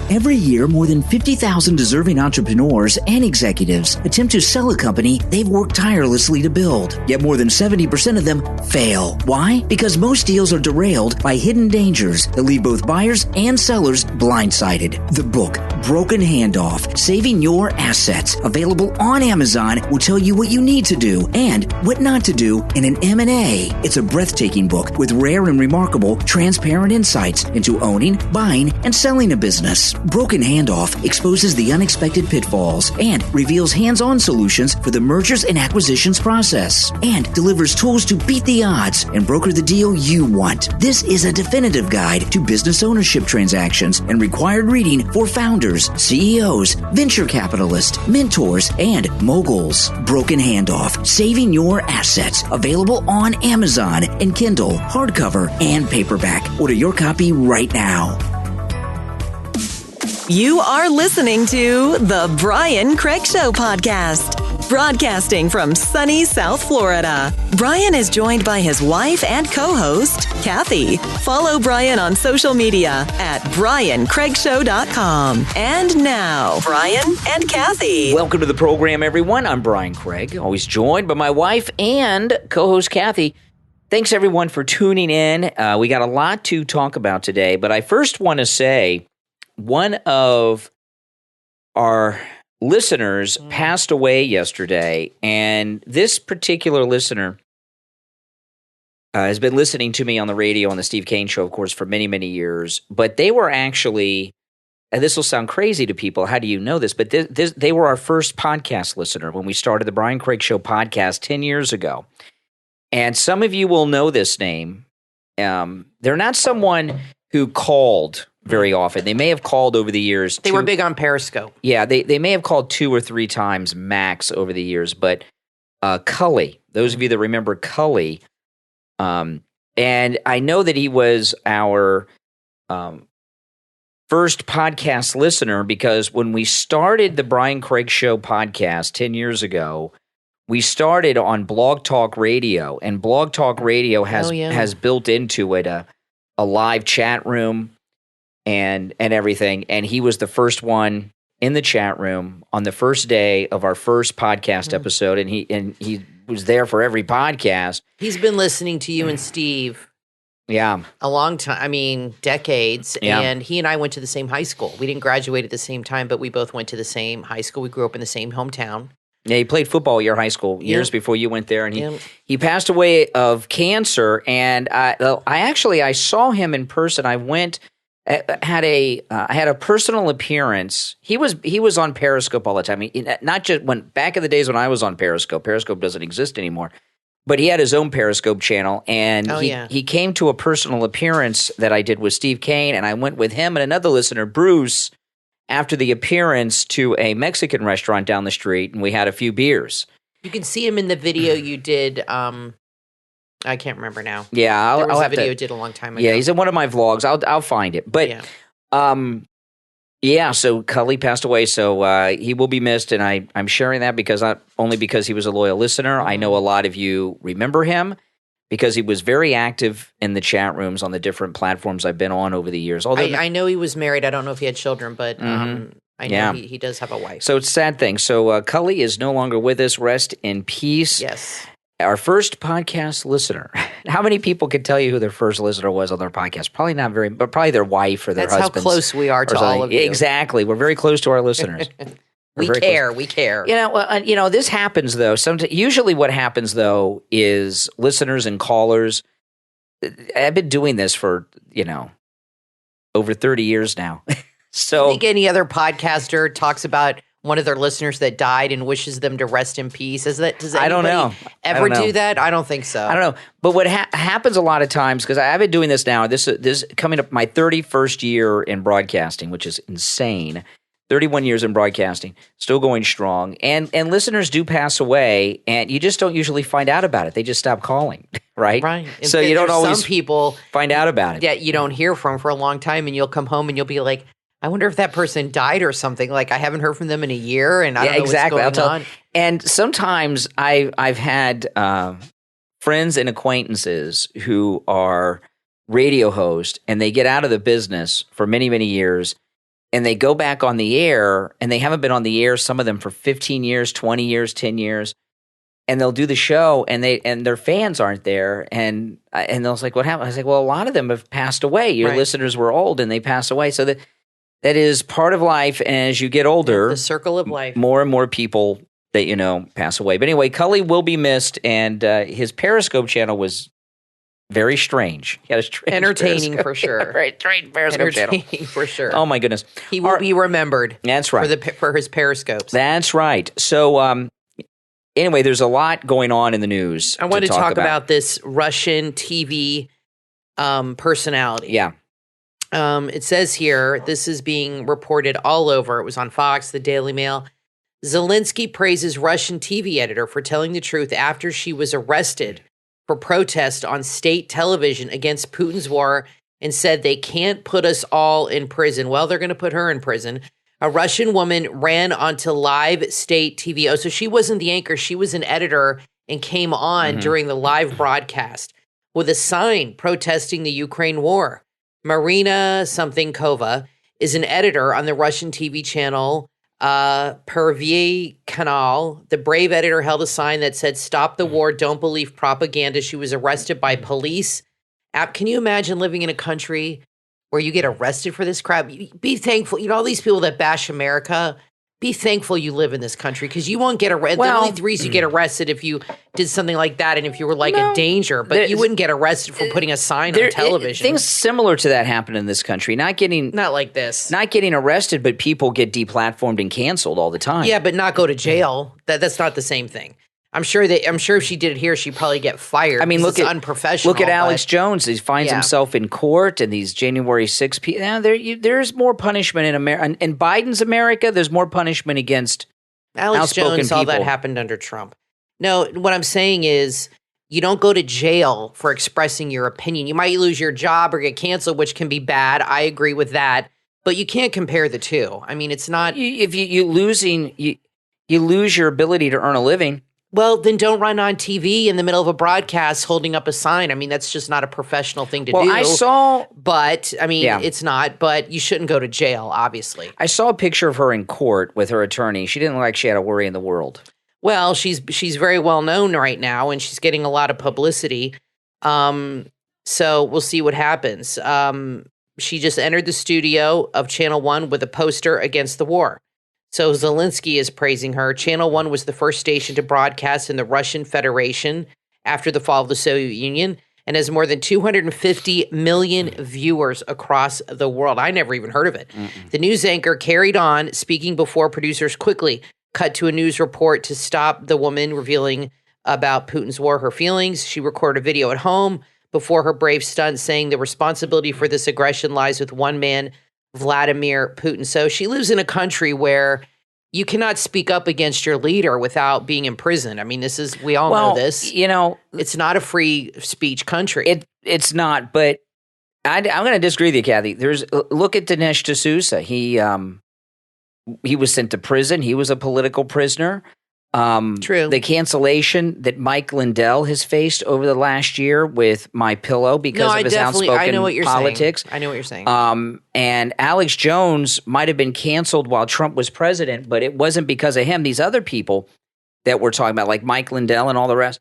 Every year, more than 50,000 deserving entrepreneurs and executives attempt to sell a company they've worked tirelessly to build. Yet more than 70% of them fail. Why? Because most deals are derailed by hidden dangers that leave both buyers and sellers blindsided. The book, Broken Handoff, Saving Your Assets, available on Amazon, will tell you what you need to do and what not to do in an M&A. It's a breathtaking book with rare and remarkable, transparent insights into owning, buying, and selling a business. Broken Handoff exposes the unexpected pitfalls and reveals hands-on solutions for the mergers and acquisitions process, and delivers tools to beat the odds and broker the deal you want. This is a definitive guide to business ownership transactions and required reading for founders, CEOs, venture capitalists, mentors, and moguls. Broken Handoff, Saving Your Assets, available on Amazon and Kindle, hardcover and paperback. Order your copy right now. You are listening to the Brian Craig Show podcast, broadcasting from sunny South Florida. Brian is joined by his wife and co-host, Kathy. Follow Brian on social media at briancraigshow.com. And now, Brian and Kathy. Welcome to the program, everyone. I'm Brian Craig, always joined by my wife and co-host, Kathy. Thanks, everyone, for tuning in. We got a lot to talk about today, but I first want to say one of our listeners passed away yesterday, and this particular listener has been listening to me on the radio on the Steve Kane Show, of course, for many, many years. But they were actually, and this will sound crazy to people, how do you know this? But they were our first podcast listener when we started the Brian Craig Show podcast 10 years ago. And some of you will know this name. They're not someone who called very often. They may have called over the years. They were big on Periscope. Yeah, they may have called 2 or 3 times max over the years. But Cully, those of you that remember Cully, and I know that he was our first podcast listener because when we started the Brian Craig Show podcast 10 years ago, we started on Blog Talk Radio, and Blog Talk Radio has built into it a live chat room and everything. And he was the first one in the chat room on the first day of our first podcast episode, and he was there for every podcast. He's been listening to you and Steve. Yeah. A long time. I mean, decades. Yeah. And he and I went to the same high school. We didn't graduate at the same time, but we both went to the same high school. We grew up in the same hometown. Yeah, he played football at your high school years before you went there, and he passed away of cancer. And I saw him in person. I went, I had a personal appearance. He was on Periscope all the time. Not just back in the days when I was on Periscope. Periscope doesn't exist anymore, but he had his own Periscope channel, and he came to a personal appearance that I did with Steve Kane, and I went with him and another listener, Bruce, after the appearance to a Mexican restaurant down the street, and we had a few beers. You can see him in the video you did. I can't remember now. Yeah, I'll have a video to, you did a long time ago. Yeah, he's in one of my vlogs. I'll find it. But so Cully passed away, so he will be missed, and I'm sharing that only because he was a loyal listener. I know a lot of you remember him because he was very active in the chat rooms on the different platforms I've been on over the years. Although I know he was married. I don't know if he had children, but I know he does have a wife. So it's a sad thing. So Cully is no longer with us. Rest in peace. Yes. Our first podcast listener. How many people could tell you who their first listener was on their podcast? Probably not very, but probably their wife or their husband. That's how close we are to all of you. Exactly. We're very close to our listeners. We care. This happens though. Usually what happens though is listeners and callers. I've been doing this for, over 30 years now. So I think any other podcaster talks about one of their listeners that died and wishes them to rest in peace. Does anybody ever do that? I don't think so. I don't know. But what happens a lot of times, because I've been doing this now, this is coming up my 31st year in broadcasting, which is insane. 31 years in broadcasting, still going strong. And listeners do pass away, and you just don't usually find out about it. They just stop calling, right? Right. So you don't always some people find out about it. Yeah, you don't hear from for a long time, and you'll come home and you'll be like, I wonder if that person died or something. Like, I haven't heard from them in a year, and I don't know what's going on. And sometimes I've had friends and acquaintances who are radio hosts, and they get out of the business for many, many years, and they go back on the air, and they haven't been on the air, some of them for 15 years, 20 years, 10 years. And they'll do the show, and their fans aren't there, and they'll like, "What happened?" I was like, "Well, a lot of them have passed away. Your listeners were old, and they passed away. So that is part of life. And as you get older, the circle of life, more and more people that pass away. But anyway, Cully will be missed, and his Periscope channel was very strange. He had a strange entertaining Periscope. for sure. Right, strange Periscope channel for sure. Oh my goodness, he will be remembered. That's right for his Periscopes. That's right. So. Anyway, there's a lot going on in the news. I want to talk about this Russian TV personality. Yeah. It says here, this is being reported all over. It was on Fox, the Daily Mail. Zelenskyy praises Russian TV editor for telling the truth after she was arrested for protest on state television against Putin's war and said they can't put us all in prison. Well, they're going to put her in prison. A Russian woman ran onto live state TV. Oh, so she wasn't the anchor. She was an editor and came on during the live broadcast with a sign protesting the Ukraine war. Marina something Kova is an editor on the Russian TV channel Первый Kanal. The brave editor held a sign that said, "Stop the war, don't believe propaganda." She was arrested by police. Can you imagine living in a country where you get arrested for this crap? Be thankful. All these people that bash America, be thankful you live in this country because you won't get arrested. The only reason you get arrested if you did something like that and if you were a danger, but you wouldn't get arrested for putting a sign on television. Things similar to that happen in this country. Not like this. Not getting arrested, but people get deplatformed and canceled all the time. Yeah, but not go to jail. That's not the same thing. I'm sure if she did it here, she'd probably get fired. I mean, look at unprofessional. Look at Alex Jones. He finds himself in court, and these January 6 people. There's more punishment in America. In Biden's America, there's more punishment against Alex Jones. people. All that happened under Trump. No, what I'm saying is, you don't go to jail for expressing your opinion. You might lose your job or get canceled, which can be bad. I agree with that, but you can't compare the two. I mean, it's not. If you lose your ability to earn a living. Well, then don't run on TV in the middle of a broadcast holding up a sign. I mean, that's just not a professional thing to do. It's not, but you shouldn't go to jail, obviously. I saw a picture of her in court with her attorney. She didn't look like she had a worry in the world. Well, she's very well known right now, and she's getting a lot of publicity. So we'll see what happens. She just entered the studio of Channel 1 with a poster against the war. So Zelenskyy is praising her. Channel 1 was the first station to broadcast in the Russian Federation after the fall of the Soviet Union and has more than 250 million viewers across the world. I never even heard of it. The news anchor carried on speaking before producers quickly cut to a news report to stop the woman revealing about Putin's war her feelings. She recorded a video at home before her brave stunt saying the responsibility for this aggression lies with one man, Vladimir Putin. So she lives in a country where you cannot speak up against your leader without being imprisoned. I mean, we all know this. It's not a free speech country. It's not, but I'm going to disagree with you, Kathy. Look at Dinesh D'Souza. He was sent to prison. He was a political prisoner. True. The cancellation that Mike Lindell has faced over the last year with MyPillow because of his outspoken politics. I know what you're saying. And Alex Jones might have been canceled while Trump was president, but it wasn't because of him. These other people that we're talking about, like Mike Lindell and all the rest,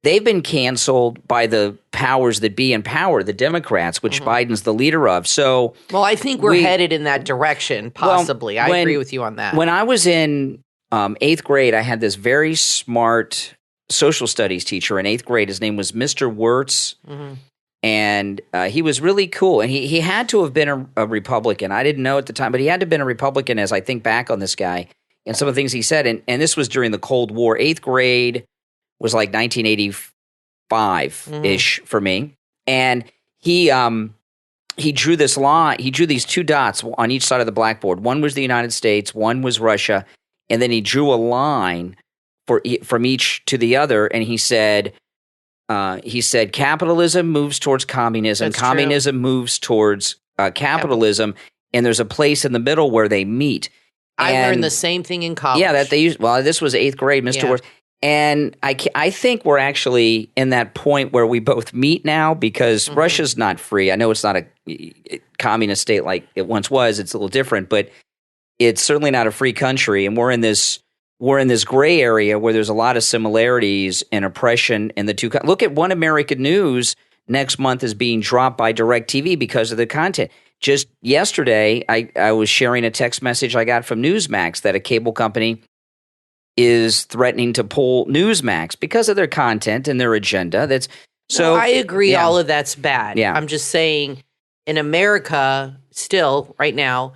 they've been canceled by the powers that be in power, the Democrats, which Biden's the leader of. So, well, I think we're headed in that direction, possibly. I agree with you on that. When I was in 8th grade, I had this very smart social studies teacher in 8th grade. His name was Mr. Wirtz, and he was really cool. And he had to have been a Republican. I didn't know at the time, but he had to have been a Republican as I think back on this guy and some of the things he said. And this was during the Cold War. 8th grade was like 1985-ish for me. And he drew this line. He drew these two dots on each side of the blackboard. One was the United States, one was Russia. And then he drew a line from each to the other, and he said, capitalism moves towards communism, communism moves towards capitalism, and there's a place in the middle where they meet. I learned the same thing in college. Yeah, that they used. Well, this was 8th grade, Mr. Wirtz. And I think we're actually in that point where we both meet now because Russia's not free. I know it's not a communist state like it once was. It's a little different, but it's certainly not a free country. And we're in this gray area where there's a lot of similarities and oppression in the two. Look at One American News next month is being dropped by DirecTV because of the content. Just yesterday, I was sharing a text message I got from Newsmax that a cable company is threatening to pull Newsmax because of their content and their agenda. So I agree. All of that's bad. Yeah. I'm just saying in America still right now,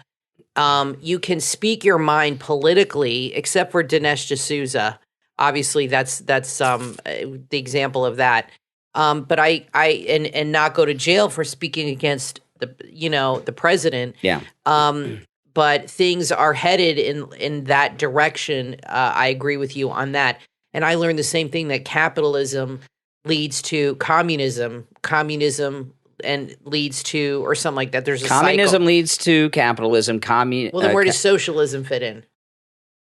you can speak your mind politically, except for Dinesh D'Souza. Obviously, that's the example of that. But I not go to jail for speaking against the president. Yeah. But things are headed in that direction. I agree with you on that. And I learned the same thing, that capitalism leads to communism and leads to, or something like that. There's a communism cycle. Leads to capitalism. Well, then where does socialism fit in?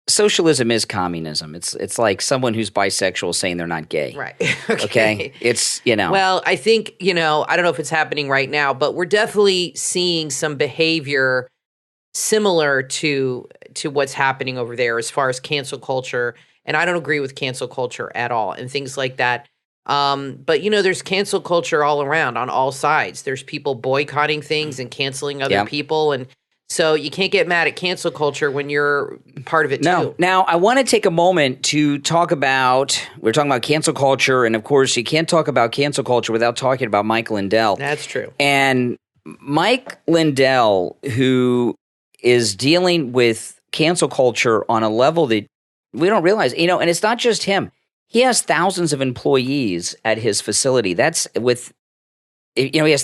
Socialism is communism. It's like someone who's bisexual saying they're not gay. Right. Okay. It's, Well, I think, I don't know if it's happening right now, but we're definitely seeing some behavior similar to what's happening over there as far as cancel culture. And I don't agree with cancel culture at all and things like that. But, there's cancel culture all around on all sides. There's people boycotting things and canceling other people. And so you can't get mad at cancel culture when you're part of it too. Now, I want to take a moment to talk about, we're talking about cancel culture. And of course, you can't talk about cancel culture without talking about Mike Lindell. That's true. And Mike Lindell, who is dealing with cancel culture on a level that we don't realize, and it's not just him. He has thousands of employees at his facility. He has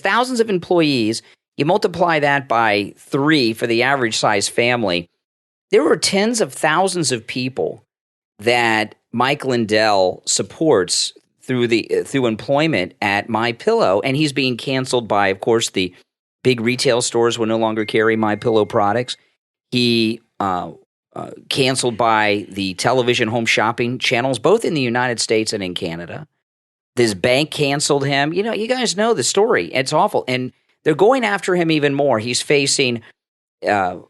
thousands of employees. You multiply that by 3 for the average size family. There are tens of thousands of people that Mike Lindell supports through employment at MyPillow, and he's being canceled by, of course, the big retail stores will no longer carry MyPillow products. He canceled by the television home shopping channels, both in the United States and in Canada. This bank canceled him. You guys know the story. It's awful. And they're going after him even more. He's facing a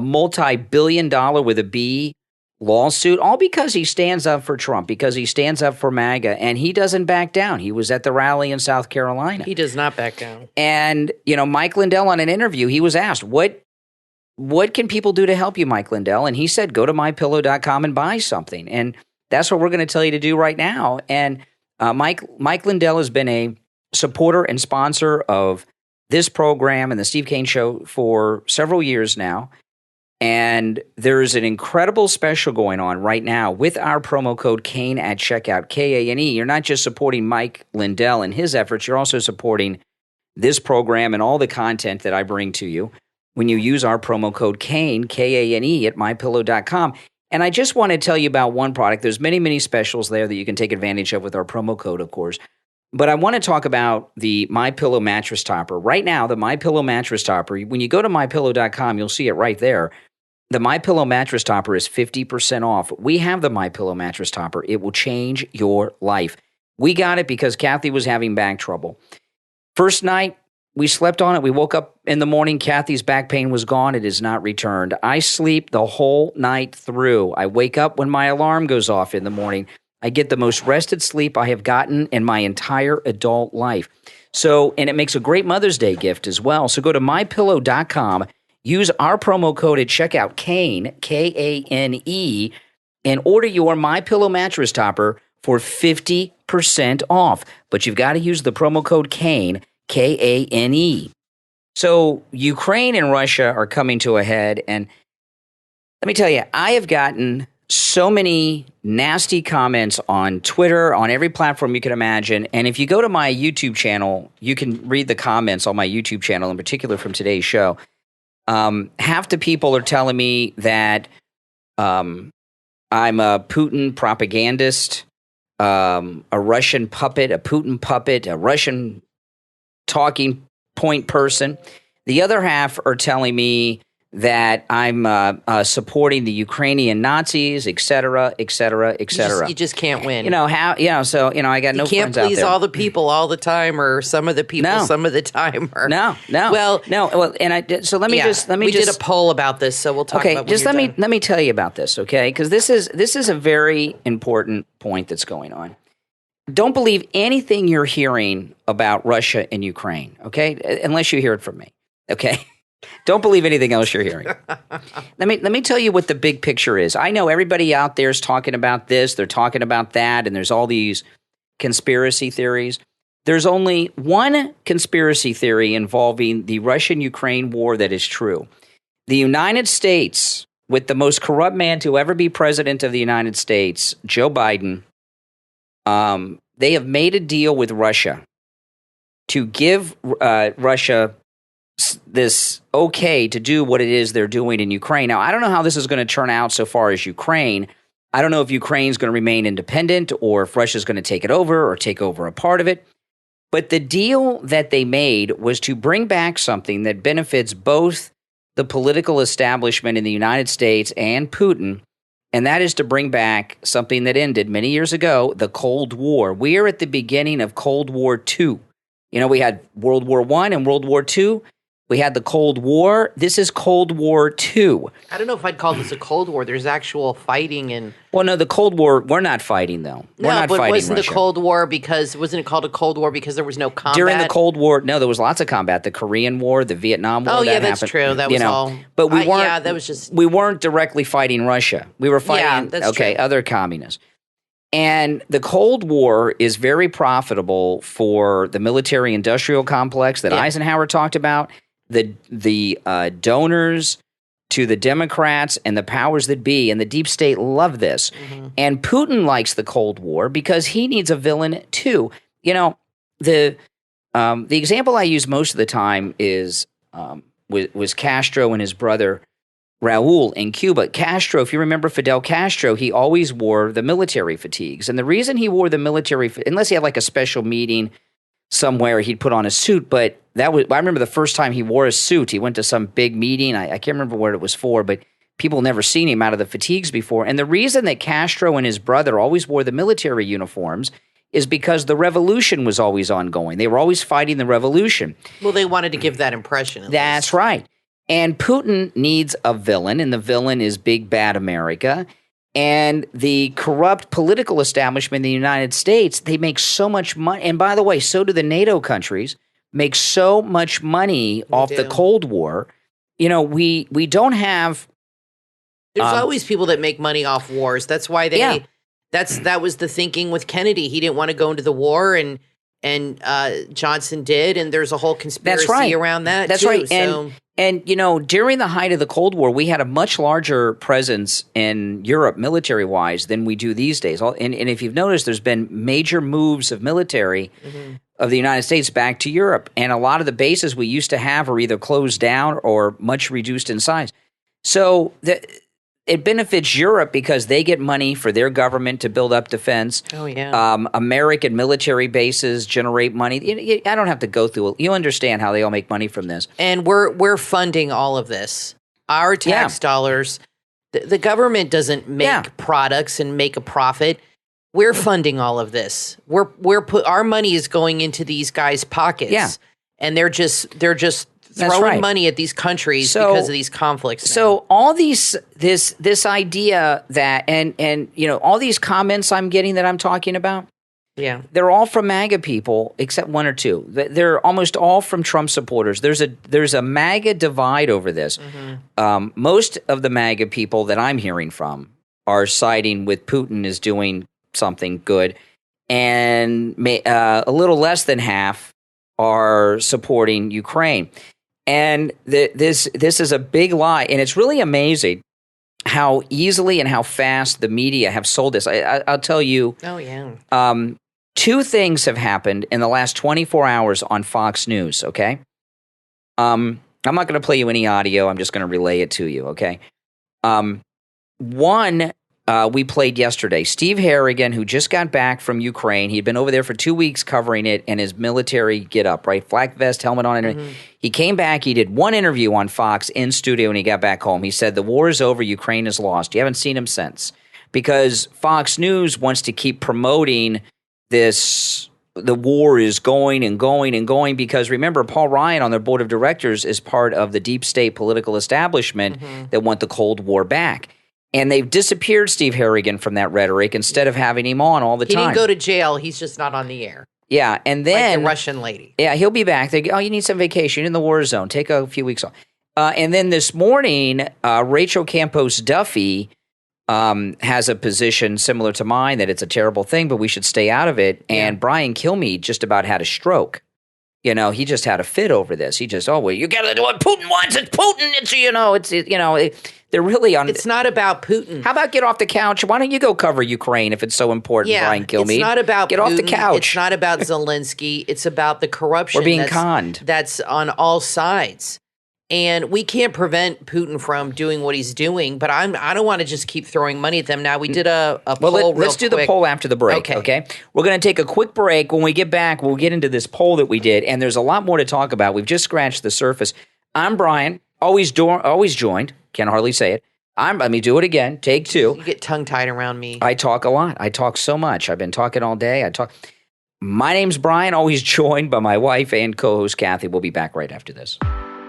multi-billion-dollar with a B lawsuit, all because he stands up for Trump, because he stands up for MAGA, and he doesn't back down. He was at the rally in South Carolina. He does not back down. And, Mike Lindell, on an interview, he was asked, what can people do to help you, Mike Lindell? And he said, go to mypillow.com and buy something. And that's what we're going to tell you to do right now. And Mike Lindell has been a supporter and sponsor of this program and the Steve Kane Show for several years now. And there's an incredible special going on right now with our promo code Kane at checkout, Kane. You're not just supporting Mike Lindell and his efforts, you're also supporting this program and all the content that I bring to you when you use our promo code Kane, Kane, at mypillow.com. And I just want to tell you about one product. There's many, many specials there that you can take advantage of with our promo code, of course. But I want to talk about the MyPillow mattress topper. Right now, the MyPillow mattress topper, when you go to mypillow.com, you'll see it right there. The MyPillow mattress topper is 50% off. We have the MyPillow mattress topper. It will change your life. We got it because Kathy was having back trouble. First night, we slept on it. We woke up in the morning. Kathy's back pain was gone. It has not returned. I sleep the whole night through. I wake up when my alarm goes off in the morning. I get the most rested sleep I have gotten in my entire adult life. And it makes a great Mother's Day gift as well. So go to mypillow.com. Use our promo code at checkout, Kane, Kane, and order your MyPillow mattress topper for 50% off. But you've got to use the promo code Kane, Kane. So Ukraine and Russia are coming to a head. And let me tell you, I have gotten so many nasty comments on Twitter, on every platform you can imagine. And if you go to my YouTube channel, you can read the comments on my YouTube channel, in particular from today's show. Half the people are telling me that I'm a Putin propagandist, a Russian puppet, a Putin puppet, a Russian talking point person. The other half are telling me that I'm supporting the Ukrainian Nazis, et cetera, et cetera, et cetera. You just can't win. So I got no friends out there. You can't please all the people all the time, or some of the people some of the time. Or, no. Well, let me we did a poll about this, so we'll talk about. Just let me tell you about this, okay? Because this is a very important point that's going on. Don't believe anything you're hearing about Russia and Ukraine, okay? Unless you hear it from me, okay? Don't believe anything else you're hearing. Let me tell you what the big picture is. I know everybody out there is talking about this, they're talking about that, and there's all these conspiracy theories. There's only one conspiracy theory involving the Russian-Ukraine war that is true. The United States, with the most corrupt man to ever be president of the United States, Joe Biden, they have made a deal with Russia to give Russia this okay to do what it is they're doing in Ukraine. Now, I don't know how this is going to turn out so far as Ukraine. I don't know if Ukraine's going to remain independent or if Russia's going to take it over or take over a part of it. But the deal that they made was to bring back something that benefits both the political establishment in the United States and Putin, and that is to bring back something that ended many years ago, the Cold War. We are at the beginning of Cold War II. We had World War I and World War II. We had the Cold War. This is Cold War II. I don't know if I'd call this a Cold War. There's actual fighting and. Well, no, the Cold War. We're not fighting though. We're not fighting wasn't Russia. The Cold War wasn't it called a Cold War because there was no combat during the Cold War? No, there was lots of combat. The Korean War, the Vietnam War. Oh yeah, that's true. That was all. But we weren't. Yeah, that was just. We weren't directly fighting Russia. We were fighting. Yeah, that's true. Other communists. And the Cold War is very profitable for the military-industrial complex that Eisenhower talked about. The donors to the Democrats and the powers that be and the deep state love this. Mm-hmm. And Putin likes the Cold War because he needs a villain too. The example I use most of the time is was Castro and his brother Raul in Cuba. Castro, if you remember Fidel Castro, he always wore the military fatigues. And the reason he wore the military, unless he had like a special meeting somewhere, he'd put on a suit. But I remember the first time he wore a suit, he went to some big meeting. I can't remember what it was for, but people never seen him out of the fatigues before. And the reason that Castro and his brother always wore the military uniforms is because the revolution was always ongoing. They were always fighting the revolution. Well, they wanted to give that impression. That's right. And Putin needs a villain, and the villain is big bad America. And the corrupt political establishment in the United States, they make so much money. And by the way, so do the NATO countries, make so much money off the Cold War. We don't have. There's always people that make money off wars. That's why they. That was the thinking with Kennedy. He didn't want to go into the war, and Johnson did, and there's a whole conspiracy around that. That's too, right. So. And during the height of the Cold War, we had a much larger presence in Europe military-wise than we do these days. And if you've noticed, there's been major moves of military of the United States back to Europe. And a lot of the bases we used to have are either closed down or much reduced in size. So it benefits Europe because they get money for their government to build up defense. Oh, yeah. American military bases generate money. I don't have to go through it. You understand how they all make money from this. And we're funding all of this. Our tax dollars. The government doesn't make products and make a profit. We're funding all of this. Our money is going into these guys' pockets. Yeah. And they're just throwing money at these countries because of these conflicts. Now. So all this idea that and all these comments I'm getting that I'm talking about, they're all from MAGA people except one or two. They're almost all from Trump supporters. There's a MAGA divide over this. Mm-hmm. Most of the MAGA people that I'm hearing from are siding with Putin as doing something good, and a little less than half are supporting Ukraine. And this is a big lie, and it's really amazing how easily and how fast the media have sold this. I'll tell you. Oh yeah. Two things have happened in the last 24 hours on Fox News. Okay. I'm not going to play you any audio. I'm just going to relay it to you. Okay. One, we played yesterday. Steve Harrigan, who just got back from Ukraine, he'd been over there for 2 weeks covering it in his military get-up, right? Flak vest, helmet on. Mm-hmm. He came back. He did one interview on Fox in studio when he got back home. He said, the war is over. Ukraine is lost. You haven't seen him since. Because Fox News wants to keep promoting this, the war is going and going and going, because remember, Paul Ryan on their board of directors is part of the deep state political establishment that want the Cold War back. And they've disappeared Steve Harrigan from that rhetoric instead of having him on all the time. He didn't go to jail. He's just not on the air. Yeah, and then... like the Russian lady. Yeah, he'll be back. They go, you need some vacation. You're in the war zone. Take a few weeks off. And then this morning, Rachel Campos Duffy has a position similar to mine that it's a terrible thing, but we should stay out of it. Yeah. And Brian Kilmeade just about had a stroke. You know, he just had a fit over this. He just, well, you got to do what Putin wants. It's Putin. They're really on. It's not about Putin. How about get off the couch? Why don't you go cover Ukraine if it's so important, Brian Kilmeade? It's not about get Putin. Off the couch. It's not about Zelenskyy. It's about the corruption. We're being conned. That's on all sides. And we can't prevent Putin from doing what he's doing, but I don't want to just keep throwing money at them. Now, we did a poll. Let's do the poll after the break, okay? We're going to take a quick break. When we get back, we'll get into this poll that we did, and there's a lot more to talk about. We've just scratched the surface. I'm Brian, always joined. Can hardly say it. Let me do it again. Take two. You get tongue-tied around me. I talk a lot. I talk so much. I've been talking all day. My name's Brian, always joined by my wife and co-host Kathy. We'll be back right after this.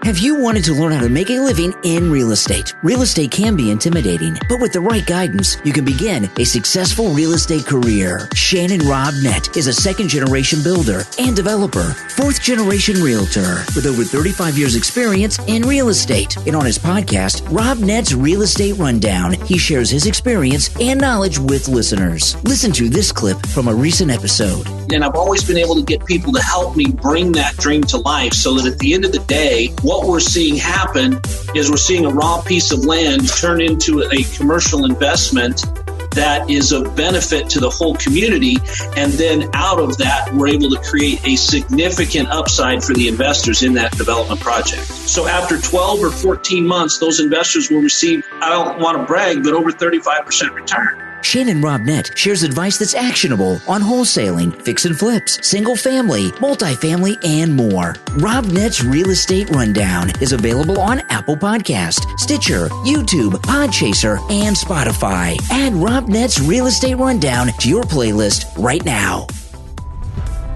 Have you wanted to learn how to make a living in real estate? Real estate can be intimidating, but with the right guidance, you can begin a successful real estate career. Shannon Robnett is a second-generation builder and developer, fourth-generation realtor with over 35 years experience in real estate. And on his podcast, Robnett's Real Estate Rundown, he shares his experience and knowledge with listeners. Listen to this clip from a recent episode. And I've always been able to get people to help me bring that dream to life so that at the end of the day, what we're seeing happen is we're seeing a raw piece of land turn into a commercial investment that is of benefit to the whole community. And then out of that, we're able to create a significant upside for the investors in that development project. So after 12 or 14 months, those investors will receive, I don't want to brag, but over 35% return. Shannon Robnett shares advice that's actionable on wholesaling, fix and flips, single family, multifamily, and more. Robnett's Real Estate Rundown is available on Apple Podcast, Stitcher, YouTube, Podchaser, and Spotify. Add Robnett's Real Estate Rundown to your playlist right now.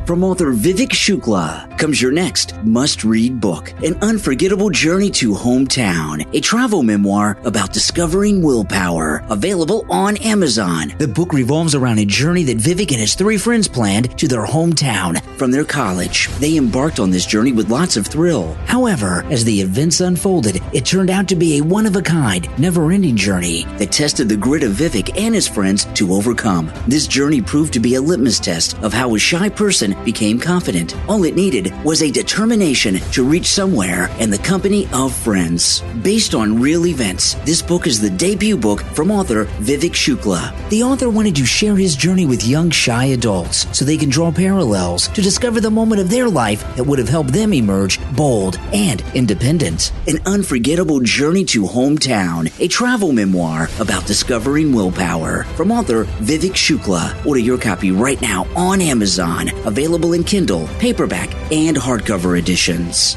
From author Vivek Shukla comes your next must-read book, An Unforgettable Journey to Hometown, a travel memoir about discovering willpower, available on Amazon. The book revolves around a journey that Vivek and his 3 friends planned to their hometown from their college. They embarked on this journey with lots of thrill. However, as the events unfolded, it turned out to be a one-of-a-kind, never-ending journey that tested the grit of Vivek and his friends to overcome. This journey proved to be a litmus test of how a shy person became confident. All it needed was a determination to reach somewhere and the company of friends. Based on real events, this book is the debut book from author Vivek Shukla. The author wanted to share his journey with young, shy adults so they can draw parallels to discover the moment of their life that would have helped them emerge bold and independent. An Unforgettable Journey to Hometown, a travel memoir about discovering willpower from author Vivek Shukla. Order your copy right now on Amazon. Available in Kindle, paperback, and hardcover editions.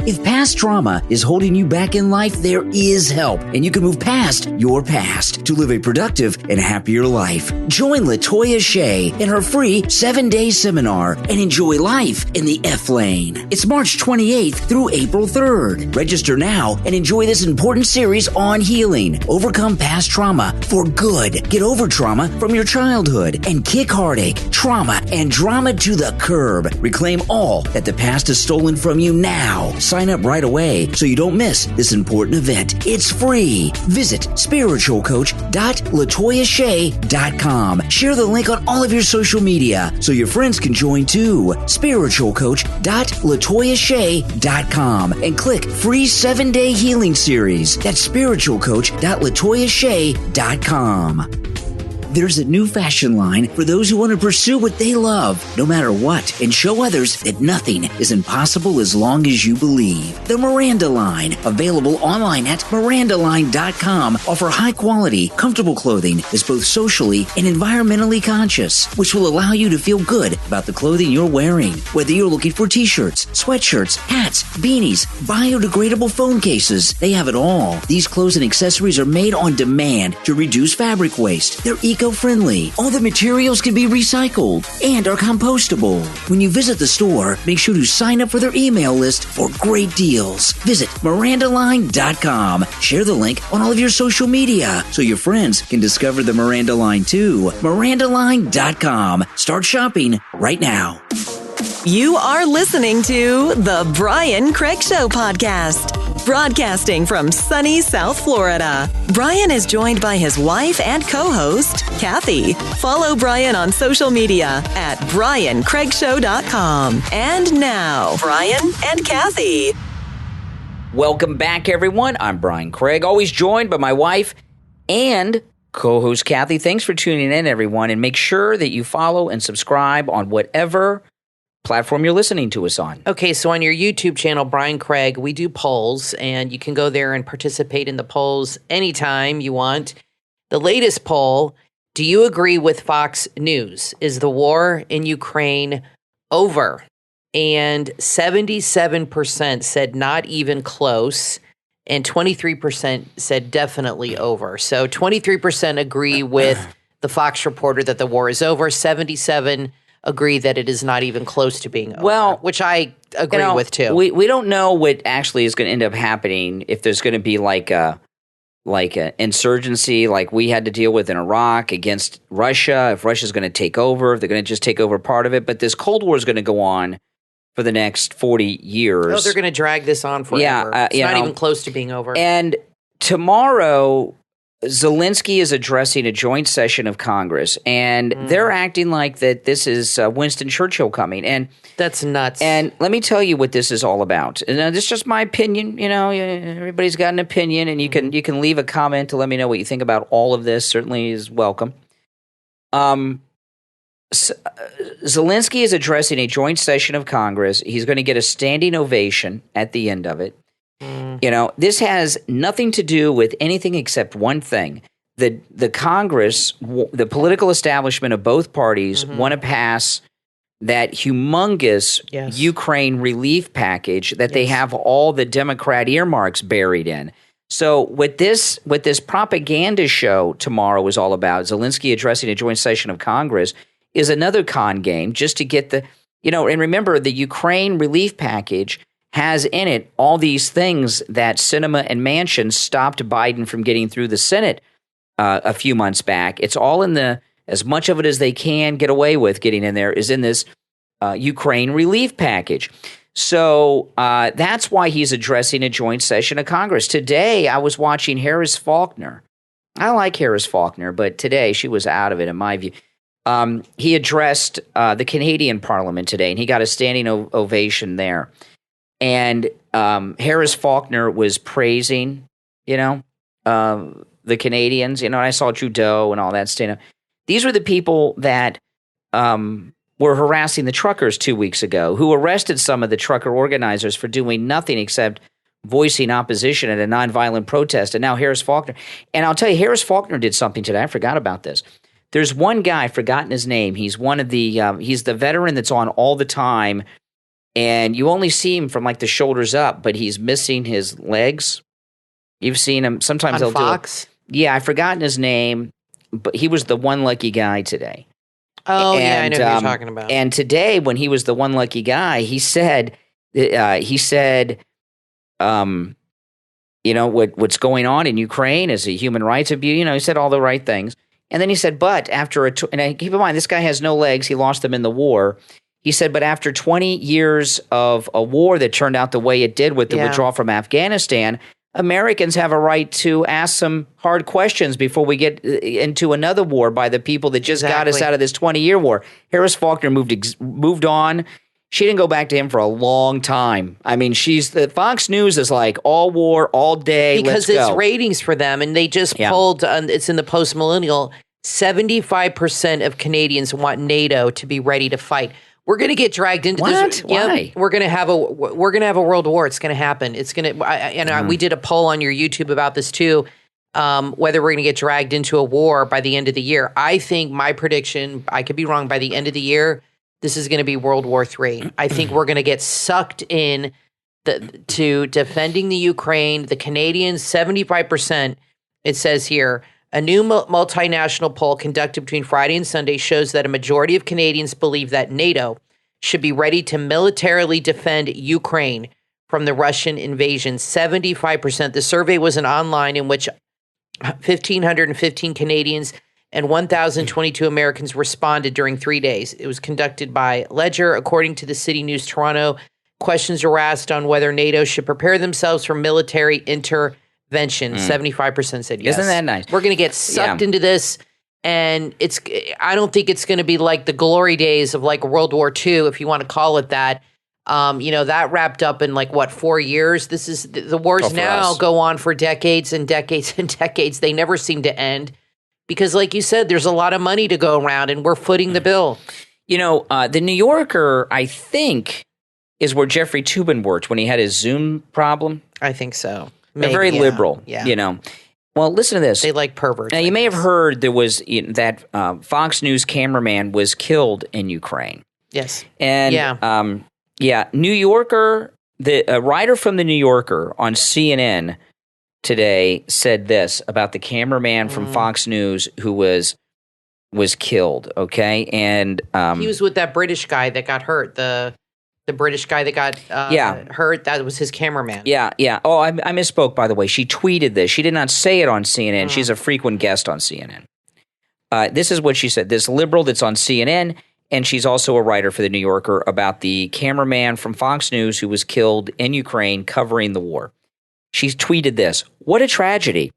If past trauma is holding you back in life, there is help, and you can move past your past to live a productive and happier life. Join LaToya Shea in her free 7-day seminar and enjoy life in the F lane. It's March 28th through April 3rd. Register now and enjoy this important series on healing. Overcome past trauma for good. Get over trauma from your childhood and kick heartache, trauma, and drama to the curb. Reclaim all that the past has stolen from you now. Sign up right away so you don't miss this important event. It's free. Visit spiritualcoach.latoyashay.com. Share the link on all of your social media so your friends can join too. spiritualcoach.latoyashay.com and click free 7-day healing series. That's spiritualcoach.latoyashay.com. There's a new fashion line for those who want to pursue what they love, no matter what, and show others that nothing is impossible as long as you believe. The Miranda line, available online at mirandaline.com, offer high-quality, comfortable clothing that's both socially and environmentally conscious, which will allow you to feel good about the clothing you're wearing. Whether you're looking for t-shirts, sweatshirts, hats, beanies, biodegradable phone cases, they have it all. These clothes and accessories are made on demand to reduce fabric waste. They're eco-friendly. All the materials can be recycled and are compostable. When you visit the store, make sure to sign up for their email list for great deals. Visit mirandaline.com. Share the link on all of your social media so your friends can discover the Miranda Line too. mirandaline.com. Start shopping right now. You are listening to the Brian Craig Show podcast, broadcasting from sunny South Florida. Brian is joined by his wife and co-host, Kathy. Follow Brian on social media at briancraigshow.com. And now, Brian and Kathy. Welcome back, everyone. I'm Brian Craig, always joined by my wife and co-host Kathy. Thanks for tuning in, everyone, and make sure that you follow and subscribe on whatever platform you're listening to us on. Okay, so on your YouTube channel, Brian Craig, we do polls, and you can go there and participate in the polls anytime you want. The latest poll, do you agree with Fox News? Is the war in Ukraine over? And 77% said not even close, and 23% said definitely over. So 23% agree with the Fox reporter that the war is over. 77% agree that it is not even close to being over, well, which I agree with too. We don't know what actually is going to end up happening, if there's going to be like a insurgency like we had to deal with in Iraq against Russia, if Russia's going to take over, if they're going to just take over part of it. But this Cold War is going to go on for the next 40 years. Oh, they're going to drag this on forever. Yeah, it's not even close to being over. And tomorrow, Zelenskyy is addressing a joint session of Congress, and they're acting like that this is Winston Churchill coming. And that's nuts. And let me tell you what this is all about. And this is just my opinion. You know, everybody's got an opinion, and you can leave a comment to let me know what you think about all of this. Certainly is welcome. Zelenskyy is addressing a joint session of Congress. He's going to get a standing ovation at the end of it. You know, this has nothing to do with anything except one thing. The Congress, the political establishment of both parties want to pass that humongous Ukraine relief package that they have all the Democrat earmarks buried in. So what this propaganda show tomorrow is all about, Zelenskyy addressing a joint session of Congress, is another con game just to get the, and remember the Ukraine relief package has in it all these things that Sinema and Manchin stopped Biden from getting through the Senate a few months back. It's all in as much of it as they can get away with getting in there is in this Ukraine relief package. So that's why he's addressing a joint session of Congress. Today, I was watching Harris Faulkner. I like Harris Faulkner, but today she was out of it in my view. He addressed the Canadian Parliament today, and he got a standing ovation there. And Harris Faulkner was praising, the Canadians. I saw Trudeau and all that stuff. These were the people that were harassing the truckers 2 weeks ago, who arrested some of the trucker organizers for doing nothing except voicing opposition at a nonviolent protest. And now Harris Faulkner. And I'll tell you, Harris Faulkner did something today. I forgot about this. There's one guy, I've forgotten his name. He's one of the he's the veteran that's on all the time. And you only see him from like the shoulders up, but he's missing his legs. You've seen him. Sometimes on they'll Fox? do it. Yeah, I've forgotten his name, but he was the one lucky guy today. Oh, yeah, I know who you're talking about. And today, when he was the one lucky guy, he said, what's going on in Ukraine is a human rights abuse. He said all the right things. And then he said, but after and keep in mind, this guy has no legs. He lost them in the war. He said, but after 20 years of a war that turned out the way it did with the withdrawal from Afghanistan, Americans have a right to ask some hard questions before we get into another war by the people that just got us out of this 20-year war. Harris Faulkner moved on. She didn't go back to him for a long time. I mean, Fox News is like all war, all day. Because it's ratings for them, and they just polled, it's in the post-millennial, 75% of Canadians want NATO to be ready to fight. We're going to get dragged into this. Why? Yep, we're going to have a world war. It's going to happen. It's going to. We did a poll on your YouTube about this too. Whether we're going to get dragged into a war by the end of the year. I think my prediction, I could be wrong, by the end of the year, this is going to be World War III. I think we're going to get sucked in to defending the Ukraine. The Canadians, 75%, it says here, a new multinational poll conducted between Friday and Sunday shows that a majority of Canadians believe that NATO should be ready to militarily defend Ukraine from the Russian invasion. 75%. The survey was an online in which 1,515 Canadians and 1,022 Americans responded during 3 days. It was conducted by Ledger. According to the City News Toronto, questions were asked on whether NATO should prepare themselves for military intervention. 75% said yes. Isn't that nice? We're going to get sucked into this, and I don't think it's going to be like the glory days of like World War II, if you want to call it that. That wrapped up in 4 years. This is the wars now go on for decades and decades and decades. They never seem to end because, like you said, there's a lot of money to go around, and we're footing the bill. The New Yorker, I think, is where Jeffrey Toobin worked when he had his Zoom problem. I think so. They're very liberal. Yeah. Well, listen to this. They like perverts. Now, you may have heard there was that Fox News cameraman was killed in Ukraine. Yes. And New Yorker, a writer from the New Yorker on CNN today said this about the cameraman from Fox News who was killed. Okay, and he was with that British guy that got hurt. The British guy that got hurt. That was his cameraman. Yeah. Oh, I misspoke. By the way, she tweeted this. She did not say it on CNN. She's a frequent guest on CNN. This is what she said. This liberal that's on CNN. And she's also a writer for The New Yorker about the cameraman from Fox News who was killed in Ukraine covering the war. She's tweeted this. What a tragedy.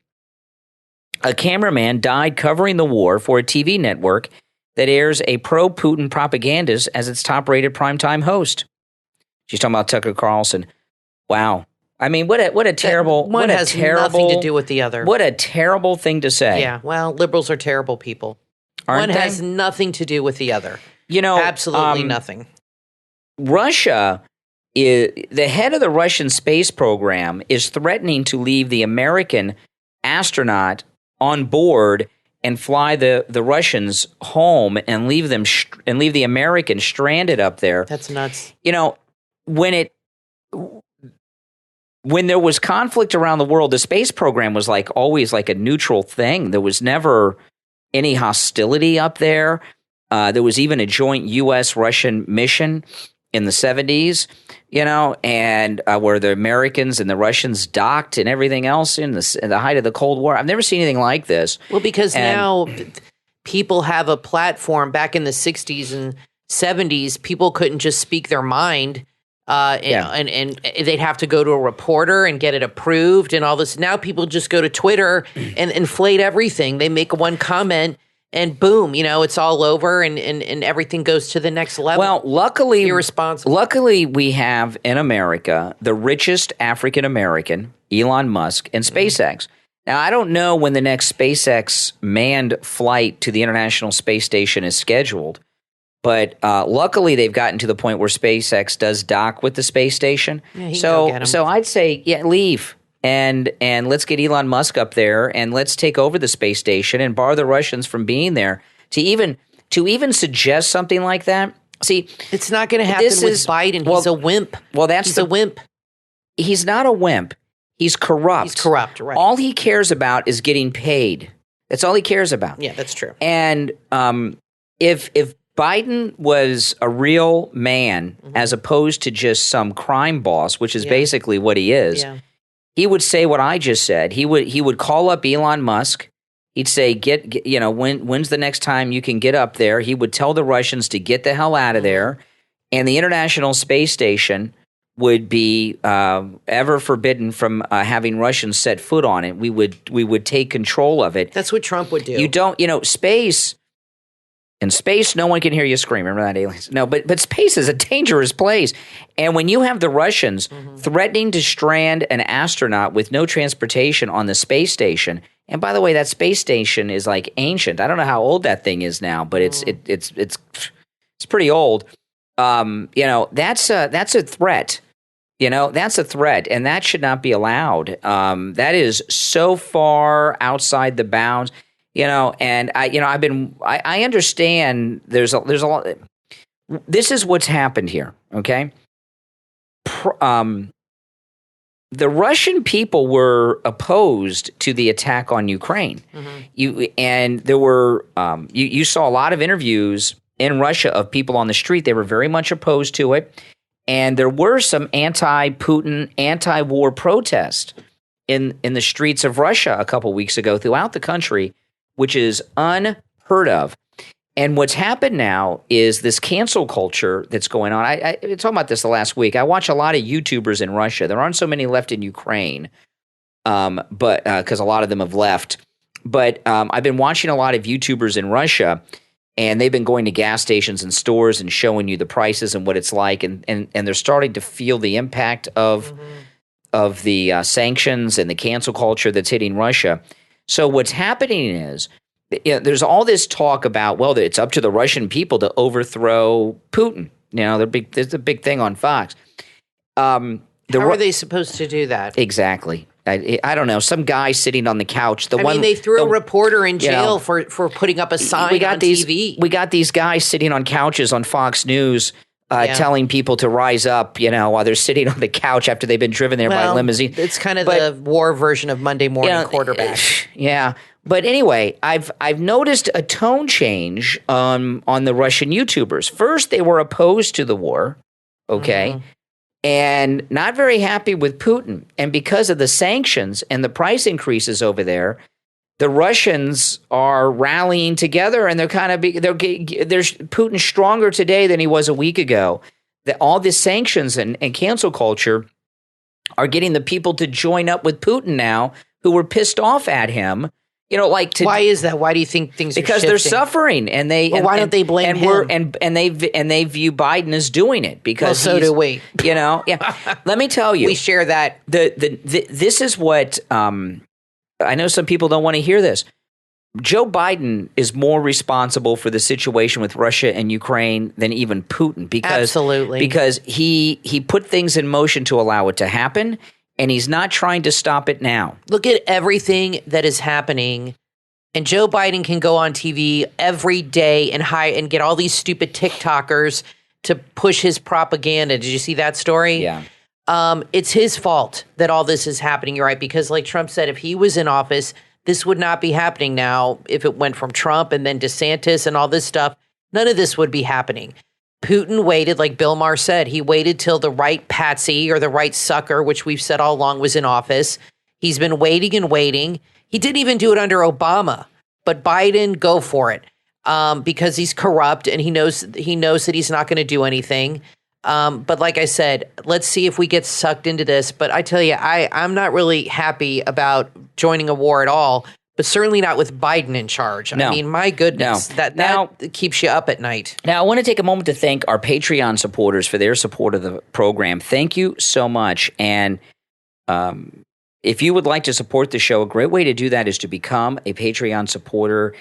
A cameraman died covering the war for a TV network that airs a pro-Putin propagandist as its top-rated primetime host. She's talking about Tucker Carlson. Wow. I mean, what a terrible... One has nothing to do with the other. What a terrible thing to say. Yeah, well, liberals are terrible people. Aren't One they? has nothing to do with the other. Absolutely nothing. Russia, the head of the Russian space program is threatening to leave the American astronaut on board and fly the Russians home and leave the Americans stranded up there. That's nuts. When there was conflict around the world, the space program was always a neutral thing. There was never any hostility up there. There was even a joint U.S.-Russian mission in the 70s, and where the Americans and the Russians docked and everything else in the height of the Cold War. I've never seen anything like this. Well, because now people have a platform. Back in the 60s and 70s, people couldn't just speak their mind, and they'd have to go to a reporter and get it approved and all this. Now people just go to Twitter and inflate everything. They make one comment, and boom, it's all over, and everything goes to the next level. Well, luckily, irresponsible. Luckily, we have in America the richest African American, Elon Musk, and SpaceX. Now, I don't know when the next SpaceX manned flight to the International Space Station is scheduled, but luckily they've gotten to the point where SpaceX does dock with the space station. Yeah, go get 'em. So I'd say, leave. And let's get Elon Musk up there, and let's take over the space station and bar the Russians from being there. To even suggest something like that, see, it's not going to happen with Biden. He's a wimp. Well, he's a wimp. He's not a wimp. He's corrupt. He's corrupt, right? All he cares about is getting paid. That's all he cares about. Yeah, that's true. And if Biden was a real man, as opposed to just some crime boss, which is basically what he is. Yeah. He would say what I just said. He would call up Elon Musk. He'd say, when's the next time you can get up there? He would tell the Russians to get the hell out of there, and the International Space Station would be ever forbidden from having Russians set foot on it. We would take control of it. That's what Trump would do. You don't, space. In space, no one can hear you scream. Remember that, aliens? No, but space is a dangerous place. And when you have the Russians threatening to strand an astronaut with no transportation on the space station And by the way, that space station is like ancient. I don't know how old that thing is now, but it's pretty old. That's a threat. That's a threat, and that should not be allowed. That is so far outside the bounds. And I understand there's a lot. This is what's happened here. Okay. The Russian people were opposed to the attack on Ukraine. There were you saw a lot of interviews in Russia of people on the street. They were very much opposed to it, and there were some anti-Putin, anti-war protests in the streets of Russia a couple weeks ago throughout the country, which is unheard of. And what's happened now is this cancel culture that's going on. I was talking about this the last week. I watch a lot of YouTubers in Russia. There aren't so many left in Ukraine, but because a lot of them have left. But I've been watching a lot of YouTubers in Russia, and they've been going to gas stations and stores and showing you the prices and what it's like, and they're starting to feel the impact of the sanctions and the cancel culture that's hitting Russia. So what's happening is, there's all this talk about, well, it's up to the Russian people to overthrow Putin. There's a big thing on Fox. How are they supposed to do that? Exactly. I don't know. Some guy sitting on the couch. They threw a reporter in jail for putting up a sign on TV. We got these guys sitting on couches on Fox News telling people to rise up, while they're sitting on the couch after they've been driven there by limousine. It's kind of the war version of Monday morning quarterback. Yeah. But anyway, I've noticed a tone change on the Russian YouTubers. First, they were opposed to the war, okay, and not very happy with Putin. And because of the sanctions and the price increases over there, the Russians are rallying together, and there's Putin's stronger today than he was a week ago. All the sanctions and cancel culture are getting the people to join up with Putin now, who were pissed off at him. Why is that? Why do you think things are shifting? Because they're suffering, and why don't they blame him? And they view Biden as doing it because so do we. Let me tell you, we share that. This is what I know. Some people don't want to hear this. Joe Biden is more responsible for the situation with Russia and Ukraine than even Putin, because he put things in motion to allow it to happen. And he's not trying to stop it now. Look at everything that is happening. And Joe Biden can go on TV every day and get all these stupid TikTokers to push his propaganda. Did you see that story? Yeah. It's his fault that all this is happening. You're right. Because like Trump said, if he was in office, this would not be happening now. If it went from Trump and then DeSantis and all this stuff, none of this would be happening. Putin waited, like Bill Maher said, he waited till the right patsy or the right sucker, which we've said all along was in office. He's been waiting and waiting. He didn't even do it under Obama, but Biden, go for it, because he's corrupt and he knows that he's not going to do anything. But like I said, let's see if we get sucked into this. But I tell you, I'm not really happy about joining a war at all. But certainly not with Biden in charge. No. I mean, my goodness, that keeps you up at night. Now, I want to take a moment to thank our Patreon supporters for their support of the program. Thank you so much. And if you would like to support the show, a great way to do that is to become a Patreon supporter.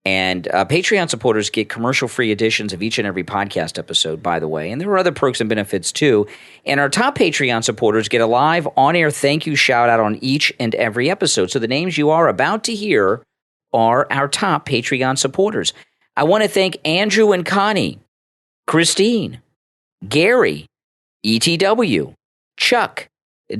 And Patreon supporters get commercial-free editions of each and every podcast episode, by the way. And there are other perks and benefits, too. And our top Patreon supporters get a live on-air thank you shout-out on each and every episode. So the names you are about to hear are our top Patreon supporters. I want to thank Andrew and Connie, Christine, Gary, ETW, Chuck,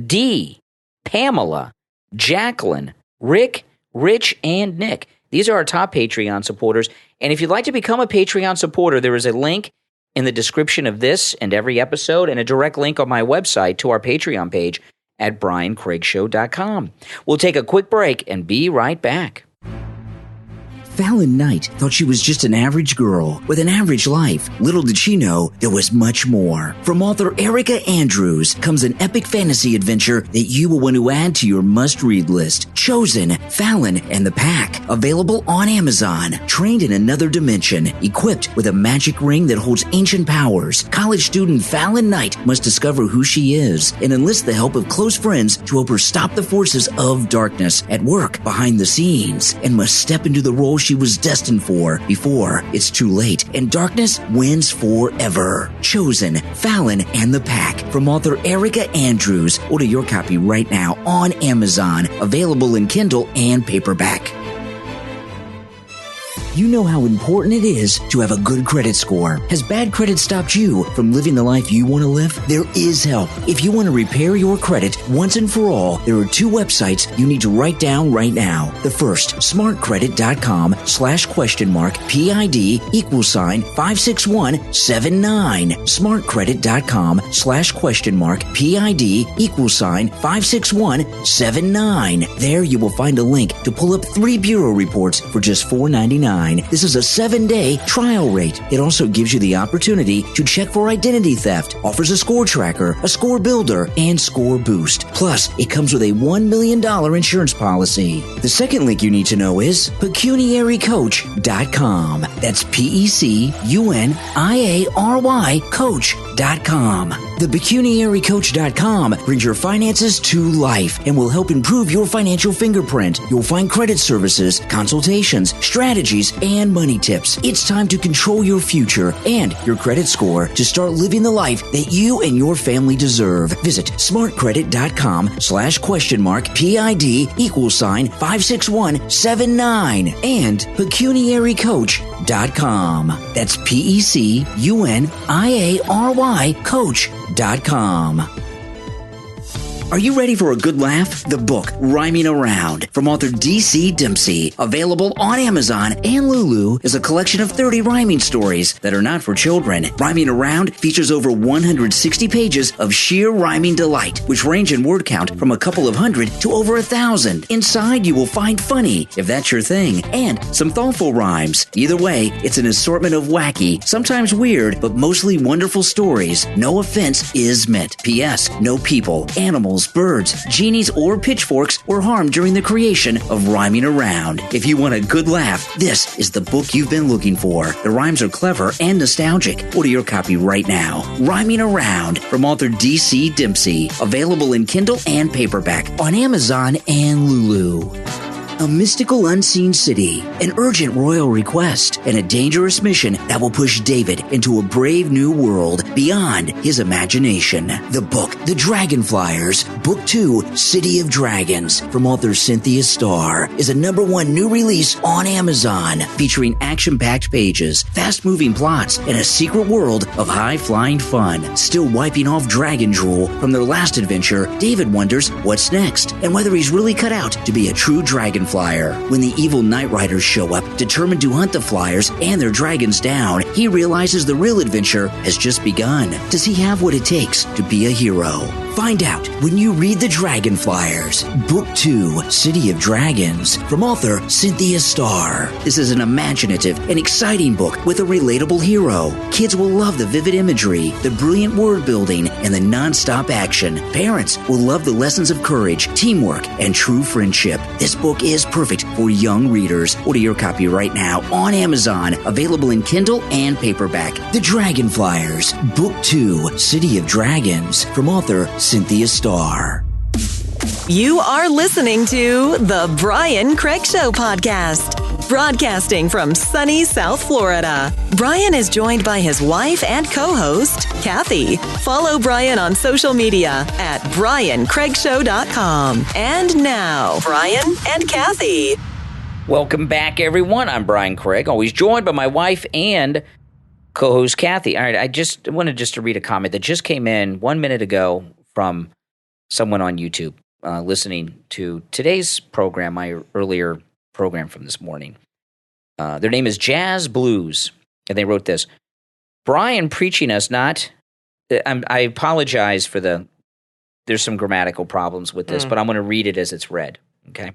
Dee, Pamela, Jacqueline, Rick, Rich, and Nick. These are our top Patreon supporters. And if you'd like to become a Patreon supporter, there is a link in the description of this and every episode and a direct link on my website to our Patreon page at briancraigshow.com. We'll take a quick break and be right back. Fallon Knight thought she was just an average girl with an average life. Little did she know there was much more. From author Erica Andrews comes an epic fantasy adventure that you will want to add to your must-read list. Chosen, Fallon, and the Pack. Available on Amazon. Trained in another dimension. Equipped with a magic ring that holds ancient powers. College student Fallon Knight must discover who she is and enlist the help of close friends to help her stop the forces of darkness at work behind the scenes, and must step into the role she was destined for before it's too late and darkness wins forever. Chosen, Fallon, and the Pack from author Erica Andrews. Order your copy right now on Amazon. Available in Kindle and paperback. You know how important it is to have a good credit score. Has bad credit stopped you from living the life you want to live? There is help. If you want to repair your credit once and for all, there are 2 websites you need to write down right now. The first, smartcredit.com/PID =56179. smartcredit.com/PID =56179. There you will find a link to pull up 3 bureau reports for just $4.99. This is a 7-day trial rate. It also gives you the opportunity to check for identity theft, offers a score tracker, a score builder, and score boost. Plus, it comes with a $1 million insurance policy. The second link you need to know is pecuniarycoach.com. That's PECUNIARY coach.com. The pecuniarycoach.com brings your finances to life and will help improve your financial fingerprint. You'll find credit services, consultations, strategies, and money tips. It's time to control your future and your credit score to start living the life that you and your family deserve. Visit smartcredit.com/PID =56179 and pecuniarycoach.com. That's PECUNIARY coach.com. Are you ready for a good laugh? The book, Rhyming Around, from author D.C. Dempsey, available on Amazon and Lulu, is a collection of 30 rhyming stories that are not for children. Rhyming Around features over 160 pages of sheer rhyming delight, which range in word count from a couple of hundred to over 1,000. Inside, you will find funny, if that's your thing, and some thoughtful rhymes. Either way, it's an assortment of wacky, sometimes weird, but mostly wonderful stories. No offense is meant. P.S. No people, animals, birds, genies, or pitchforks were harmed during the creation of Rhyming Around. If you want a good laugh, this is the book you've been looking for. The rhymes are clever and nostalgic. Order your copy right now. Rhyming Around from author D.C. Dempsey. Available in Kindle and paperback on Amazon and Lulu. A mystical unseen city, an urgent royal request, and a dangerous mission that will push David into a brave new world beyond his imagination. The book, The Dragonflyers, Book 2, City of Dragons, from author Cynthia Starr, is a #1 new release on Amazon, featuring action-packed pages, fast-moving plots, and a secret world of high-flying fun. Still wiping off dragon drool from their last adventure, David wonders what's next and whether he's really cut out to be a true dragon flyer. When the evil Night Riders show up, determined to hunt the Flyers and their dragons down, he realizes the real adventure has just begun. Does he have what it takes to be a hero? Find out when you read The Dragonflyers, Book 2, City of Dragons, from author Cynthia Starr. This is an imaginative and exciting book with a relatable hero. Kids will love the vivid imagery, the brilliant word building, and the non-stop action. Parents will love the lessons of courage, teamwork, and true friendship. This book is perfect for young readers. Order your copy right now on Amazon, available in Kindle and paperback. The Dragonflyers, Book 2, City of Dragons, from author Cynthia Starr. You are listening to the Brian Craig Show podcast, broadcasting from sunny South Florida. Brian is joined by his wife and co-host, Kathy. Follow Brian on social media at BrianCraigShow.com. And now, Brian and Kathy. Welcome back, everyone. I'm Brian Craig, always joined by my wife and co-host Kathy. All right, I just wanted to read a comment that just came in 1 minute ago from someone on YouTube listening to today's program, my earlier program from this morning. Their name is Jazz Blues, and they wrote this. Brian preaching us not... I apologize for there's some grammatical problems with this, but I'm going to read it as it's read, okay?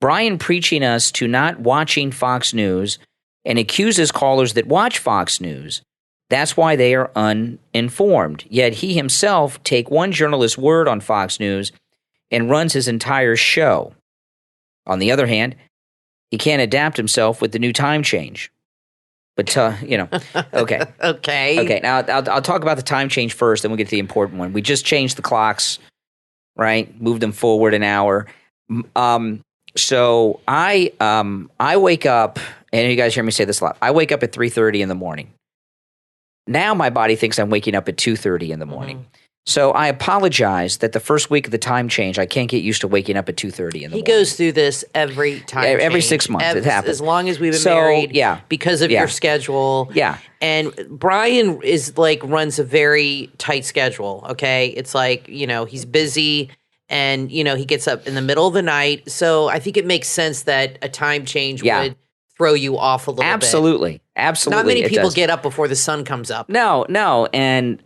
Brian preaching us to not watching Fox News and accuses callers that watch Fox News. That's why they are uninformed. Yet he himself take one journalist's word on Fox News and runs his entire show. On the other hand, he can't adapt himself with the new time change. But, okay. Okay. Now, I'll talk about the time change first, then we'll get to the important one. We just changed the clocks, right? Moved them forward an hour. So I wake up, and you guys hear me say this a lot. I wake up at 3:30 in the morning. Now my body thinks I'm waking up at 2:30 in the morning. Mm-hmm. So I apologize that the first week of the time change, I can't get used to waking up at 2:30 in the morning. He goes through this every time. Every 6 months, it happens. As long as we've been married, because of your schedule. Yeah. And Brian is runs a very tight schedule, okay? It's he's busy and, he gets up in the middle of the night. So I think it makes sense that a time change would throw you off a little bit. Absolutely. Not many people get up before the sun comes up. No. And,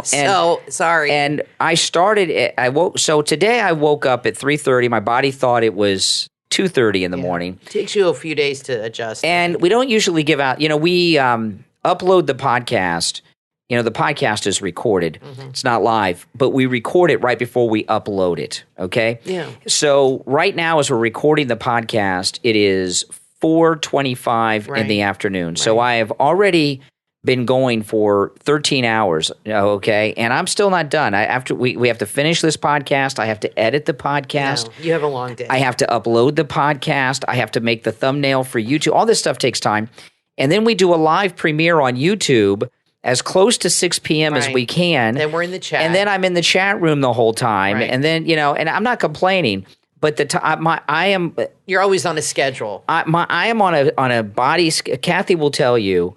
so, sorry. And so today I woke up at 3:30. My body thought it was 2:30 in the morning. It takes you a few days to adjust. And we don't usually give out, we upload the podcast. The podcast is recorded. Mm-hmm. It's not live, but we record it right before we upload it. Okay. Yeah. So right now, as we're recording the podcast, it is 4:25 in the afternoon. Right. So I have already been going for 13 hours, okay? And I'm still not done. We have to finish this podcast. I have to edit the podcast. No, you have a long day. I have to upload the podcast. I have to make the thumbnail for YouTube. All this stuff takes time. And then we do a live premiere on YouTube as close to 6 p.m. as we can. Then we're in the chat. And then I'm in the chat room the whole time. Right. And then, and I'm not complaining. But I am. You're always on a schedule. I am on a body. Kathy will tell you,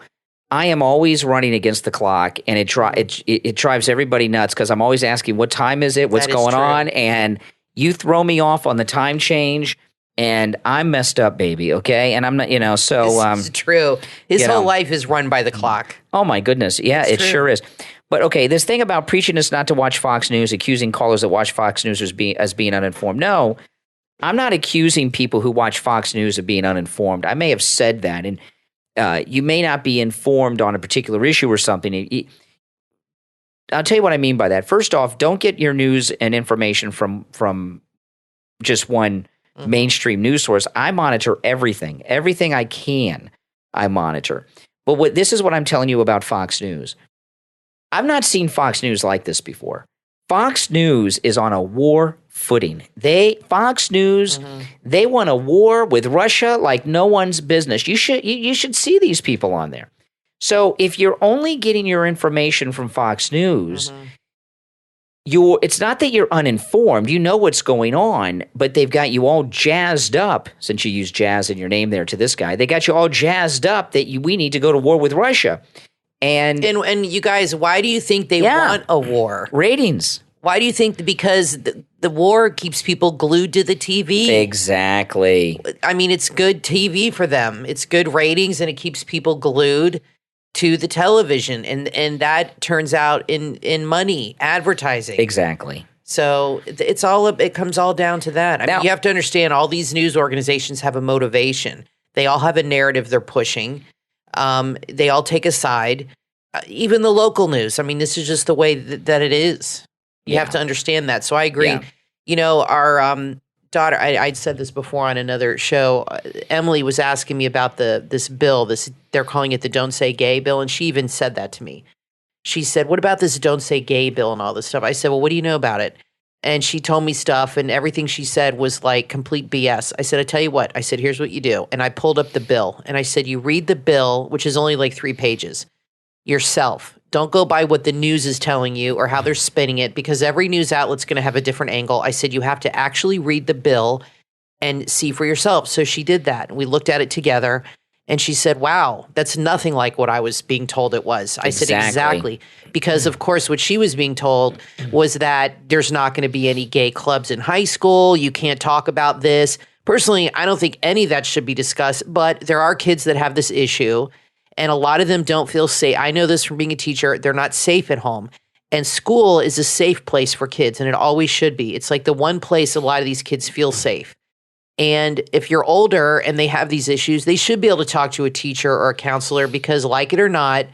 I am always running against the clock, and it drives everybody nuts because I'm always asking, what time is it? What's going on? And you throw me off on the time change, and I'm messed up, baby. Okay, and I'm not. So this is true. His whole life is run by the clock. Oh my goodness, yeah, it sure is. But okay, this thing about preaching us not to watch Fox News, accusing callers that watch Fox News as being uninformed. No, I'm not accusing people who watch Fox News of being uninformed. I may have said that, and you may not be informed on a particular issue or something. I'll tell you what I mean by that. First off, don't get your news and information from just one mainstream news source. I monitor everything I can. I monitor. But this is what I'm telling you about Fox News. I've not seen Fox News like this before. Fox News is on a war footing. Fox News, they want a war with Russia like no one's business. You should see these people on there. So if you're only getting your information from Fox News, it's not that you're uninformed. You know what's going on, but they've got you all jazzed up, since you use jazz in your name there to this guy. They got you all jazzed up that we need to go to war with Russia. And you guys, why do you think they want a war? Ratings. Why do you think? Because the war keeps people glued to the TV. Exactly. I mean, it's good TV for them. It's good ratings, and it keeps people glued to the television, and that turns out in money, advertising. Exactly. So it comes all down to that. I mean, you have to understand, all these news organizations have a motivation. They all have a narrative they're pushing. They all take a side. Even the local news. I mean, this is just the way that it is. You have to understand that. So I agree. Yeah. Our daughter, I'd said this before on another show. Emily was asking me about this bill. They're calling it the Don't Say Gay bill, and she even said that to me. She said, "What about this Don't Say Gay bill and all this stuff?" I said, "Well, what do you know about it?" And she told me stuff, and everything she said was like complete BS. I said, "I tell you what." I said, "Here's what you do." And I pulled up the bill, and I said, "You read the bill, which is only like 3 pages, yourself. Don't go by what the news is telling you or how they're spinning it, because every news outlet's going to have a different angle." I said, "You have to actually read the bill and see for yourself." So she did that. We looked at it together, and she said, "Wow, that's nothing like what I was being told it was." I said, "Exactly." Because, of course, what she was being told was that there's not going to be any gay clubs in high school. You can't talk about this. Personally, I don't think any of that should be discussed, but there are kids that have this issue. And a lot of them don't feel safe. I know this from being a teacher. They're not safe at home. And school is a safe place for kids, and it always should be. It's like the one place a lot of these kids feel safe. And if you're older and they have these issues, they should be able to talk to a teacher or a counselor, because, like it or not,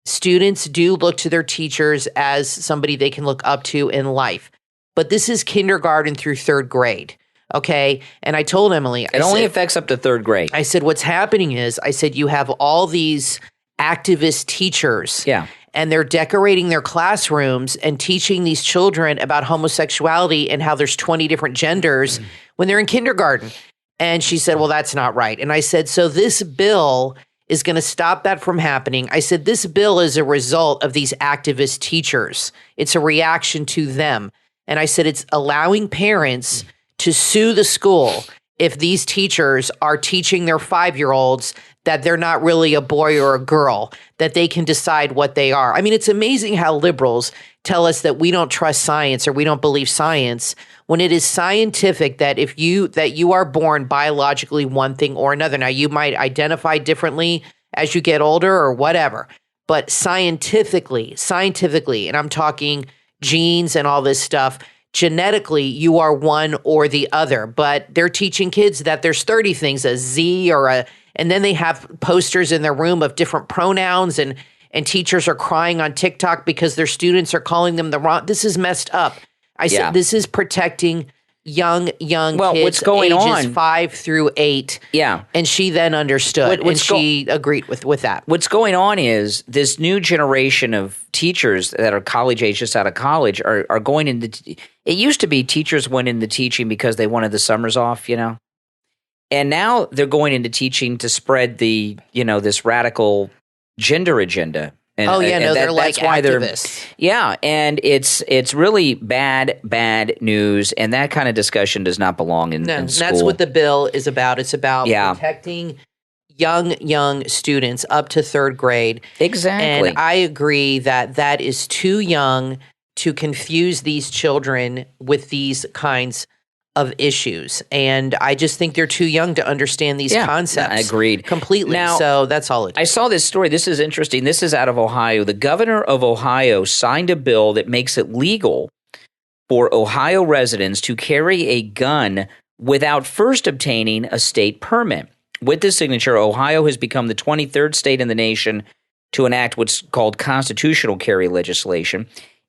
students do look to their teachers as somebody they can look up to in life. But this is kindergarten through 3rd grade. Okay. And I told Emily, It only affects up to third grade. I said, what's happening is, I said, you have all these activist teachers. Yeah. And they're decorating their classrooms and teaching these children about homosexuality and how there's 20 different genders when they're in kindergarten. And she said, well, that's not right. And I said, so this bill is going to stop that from happening. I said, this bill is a result of these activist teachers. It's a reaction to them. And I said, it's allowing parents to sue the school if these teachers are teaching their 5-year-olds that they're not really a boy or a girl, that they can decide what they are. I mean, it's amazing how liberals tell us that we don't trust science or we don't believe science when it is scientific that you are born biologically one thing or another. Now, you might identify differently as you get older or whatever, but scientifically, and I'm talking genes and all this stuff, genetically, you are one or the other. But they're teaching kids that there's 30 things, a Z or a, and then they have posters in their room of different pronouns, and teachers are crying on TikTok because their students are calling them the wrong. This is messed up. I said, this is protecting young kids, what's going ages on? 5 through 8. Yeah. And she then understood, and she agreed with that. What's going on is this new generation of teachers that are college age, just out of college, are going into. It used to be teachers went into teaching because they wanted the summers off, and now they're going into teaching to spread the, this radical gender agenda. And, they're like activists. And it's really bad news, and that kind of discussion does not belong in school. That's what the bill is about. It's about protecting young students up to third grade. Exactly. And I agree that is too young to confuse these children with these kinds of issues. And I just think they're too young to understand these concepts. I agreed. Completely. Now, so that's all it is. I saw this story. This is interesting. This is out of Ohio. The governor of Ohio signed a bill that makes it legal for Ohio residents to carry a gun without first obtaining a state permit. With this signature, Ohio has become the 23rd state in the nation to enact what's called constitutional carry legislation.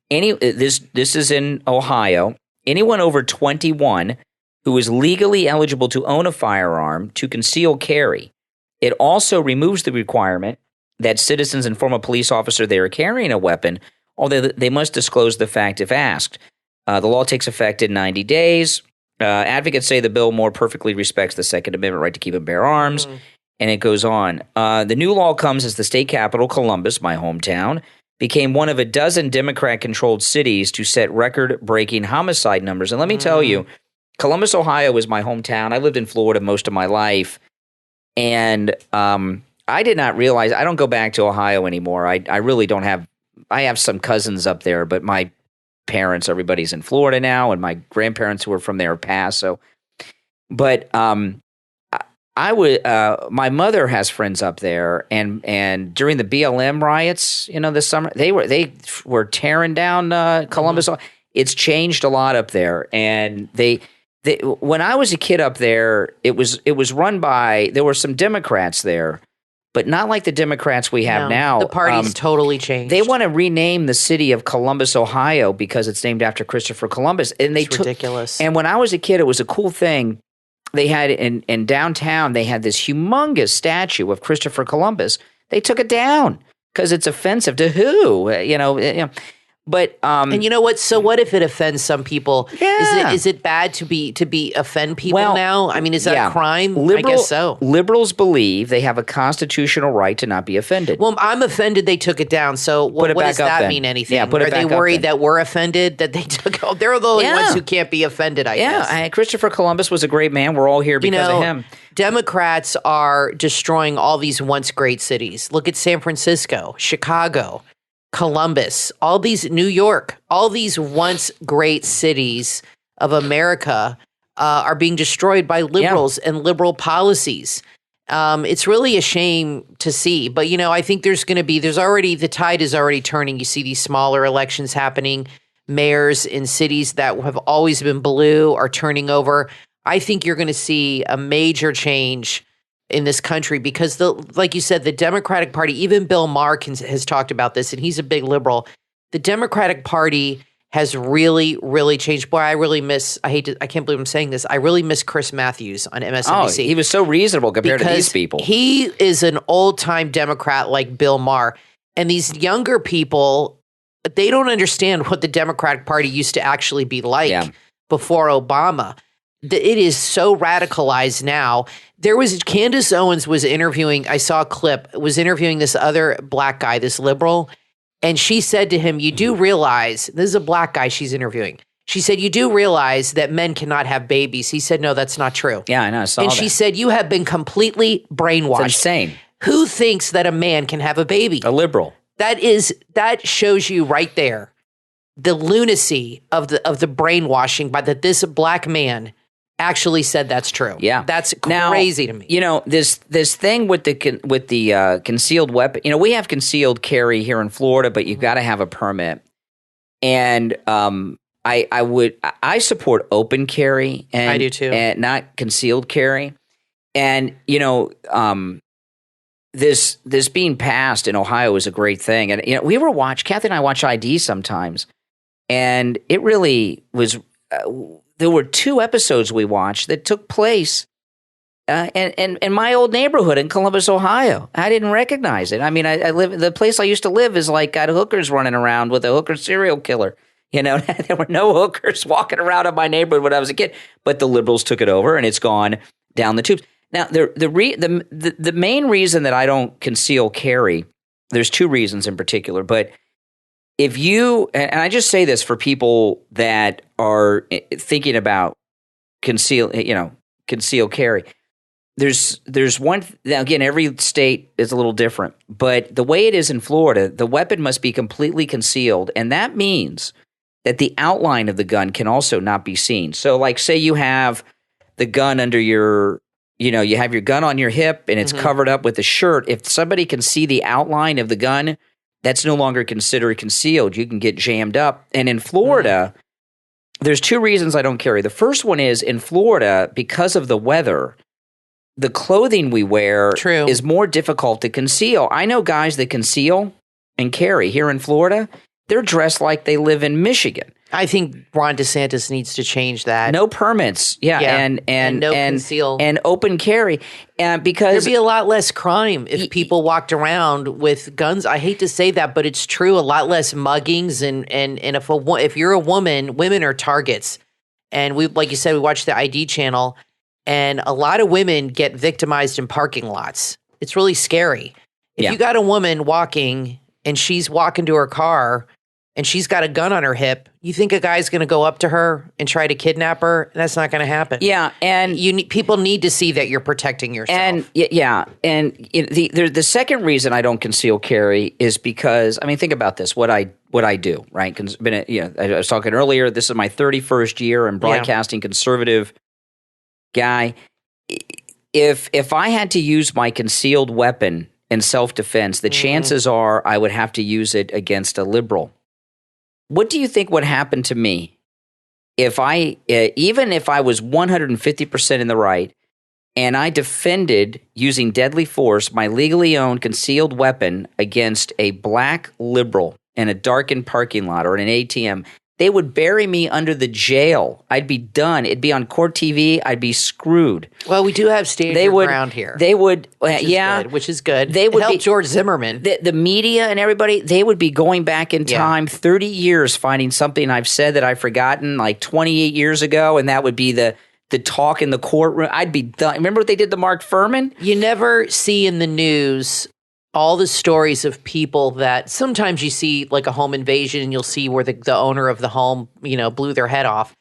This is in Ohio. Anyone over 21 who is legally eligible to own a firearm to conceal carry. It also removes the requirement that citizens inform a police officer they are carrying a weapon, although they must disclose the fact if asked. The law takes effect in 90 days. Advocates say the bill more perfectly respects the Second Amendment right to keep and bear arms, and it goes on. The new law comes as the state capital, Columbus, my hometown, became one of a dozen Democrat-controlled cities to set record-breaking homicide numbers. And let me tell you, Columbus, Ohio is my hometown. I lived in Florida most of my life, and I did not realize – I don't go back to Ohio anymore. I really don't have – I have some cousins up there, but my parents, everybody's in Florida now, and my grandparents who were from there passed. So, but I would. My mother has friends up there, and during the BLM riots, this summer, they were tearing down Columbus. It's changed a lot up there, and they when I was a kid up there, it was run by. There were some Democrats there, but not like the Democrats we have now. The party's totally changed. They want to rename the city of Columbus, Ohio, because it's named after Christopher Columbus, and it's ridiculous. And when I was a kid, it was a cool thing. They had in downtown, they had this humongous statue of Christopher Columbus. They took it down because it's offensive to who, But and you know what? So what if it offends some people? Yeah. Is it bad to offend people now? I mean, is that a crime? I guess so. Liberals believe they have a constitutional right to not be offended. Well, I'm offended they took it down. So what does that mean? Anything? Yeah, Are they worried that we're offended that they took? Oh, they're the only ones who can't be offended. I guess. Yeah, Christopher Columbus was a great man. We're all here because of him. Democrats are destroying all these once great cities. Look at San Francisco, Chicago, Columbus, all these, New York, all these once great cities of America are being destroyed by liberals and liberal policies. It's really a shame to see, but I think the tide is already turning. You see these smaller elections happening. Mayors in cities that have always been blue are turning over. I think you're going to see a major change in this country because, like you said, the Democratic Party, even Bill Maher has talked about this, and he's a big liberal. The Democratic Party has really, really changed. Boy, I can't believe I'm saying this. I really miss Chris Matthews on MSNBC. Oh, he was so reasonable compared to these people. He is an old-time Democrat like Bill Maher. And these younger people, they don't understand what the Democratic Party used to actually be like before Obama. It is so radicalized now. Candace Owens was interviewing, I saw a clip, was interviewing this other black guy, this liberal, and she said to him, you do realize, this is a black guy she's interviewing. She said, you do realize that men cannot have babies. He said, no, that's not true. Yeah, I know. I saw that. She said, you have been completely brainwashed. It's insane. Who thinks that a man can have a baby? A liberal. That shows you right there the lunacy of the brainwashing by that this black man actually said that's true. Yeah, that's crazy to me. You know, this thing with the concealed weapon. You know, we have concealed carry here in Florida, but you've got to have a permit. And I support open carry, and I do too, and not concealed carry. And you know, this being passed in Ohio is a great thing. And you know, Kathy and I watch ID sometimes, and it really was. There were 2 episodes we watched that took place in my old neighborhood in Columbus, Ohio. I didn't recognize it. I mean, the place I used to live is like got hookers running around with a hooker serial killer. You know, there were no hookers walking around in my neighborhood when I was a kid, but the liberals took it over and it's gone down the tubes. Now, the main reason that I don't conceal carry, there's 2 reasons in particular, but if you, and I just say this for people that are thinking about conceal carry. There's one, now again, every state is a little different, but the way it is in Florida, the weapon must be completely concealed. And that means that the outline of the gun can also not be seen. So like say you have the gun under you have your gun on your hip and it's covered up with a shirt. If somebody can see the outline of the gun, that's no longer considered concealed. You can get jammed up. And in Florida, there's 2 reasons I don't carry. The first one is in Florida, because of the weather, the clothing we wear is more difficult to conceal. I know guys that conceal and carry here in Florida. They're dressed like they live in Michigan. I think Ron DeSantis needs to change that. No permits, and no conceal and open carry, because there'd be a lot less crime if people walked around with guns. I hate to say that, but it's true. A lot less muggings, and if you're a woman, women are targets. And we, like you said, we watch the ID channel, and a lot of women get victimized in parking lots. It's really scary. If you got a woman walking and she's walking to her car and she's got a gun on her hip, you think a guy's going to go up to her and try to kidnap her? That's not going to happen. Yeah, and people need to see that you're protecting yourself. And the second reason I don't conceal carry is because, I mean, think about this: what I do, right? I was talking earlier. This is my 31st year in broadcasting, conservative guy. If I had to use my concealed weapon in self-defense, the chances are I would have to use it against a liberal. What do you think would happen to me if even if I was 150% in the right and I defended using deadly force my legally owned concealed weapon against a black liberal in a darkened parking lot or in an ATM? They would bury me under the jail. I'd be done. It'd be on court TV. I'd be screwed. Well, we do have stand your ground here. They would, which is good. They would help George Zimmerman. The media and everybody, they would be going back in time 30 years finding something I've said that I've forgotten like 28 years ago, and that would be the talk in the courtroom. I'd be done. Remember what they did to Mark Furman? You never see in the news all the stories of people that sometimes you see like a home invasion and you'll see where the owner of the home, blew their head off.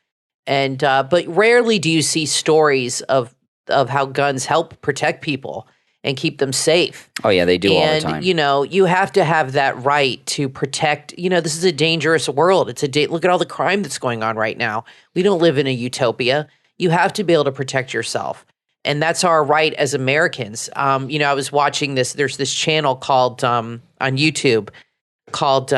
And but rarely do you see stories of how guns help protect people and keep them safe. Oh, yeah, they do all the time. And, you have to have that right to protect. This is a dangerous world. Look at all the crime that's going on right now. We don't live in a utopia. You have to be able to protect yourself. And that's our right as Americans. I was watching this. There's this channel called on YouTube called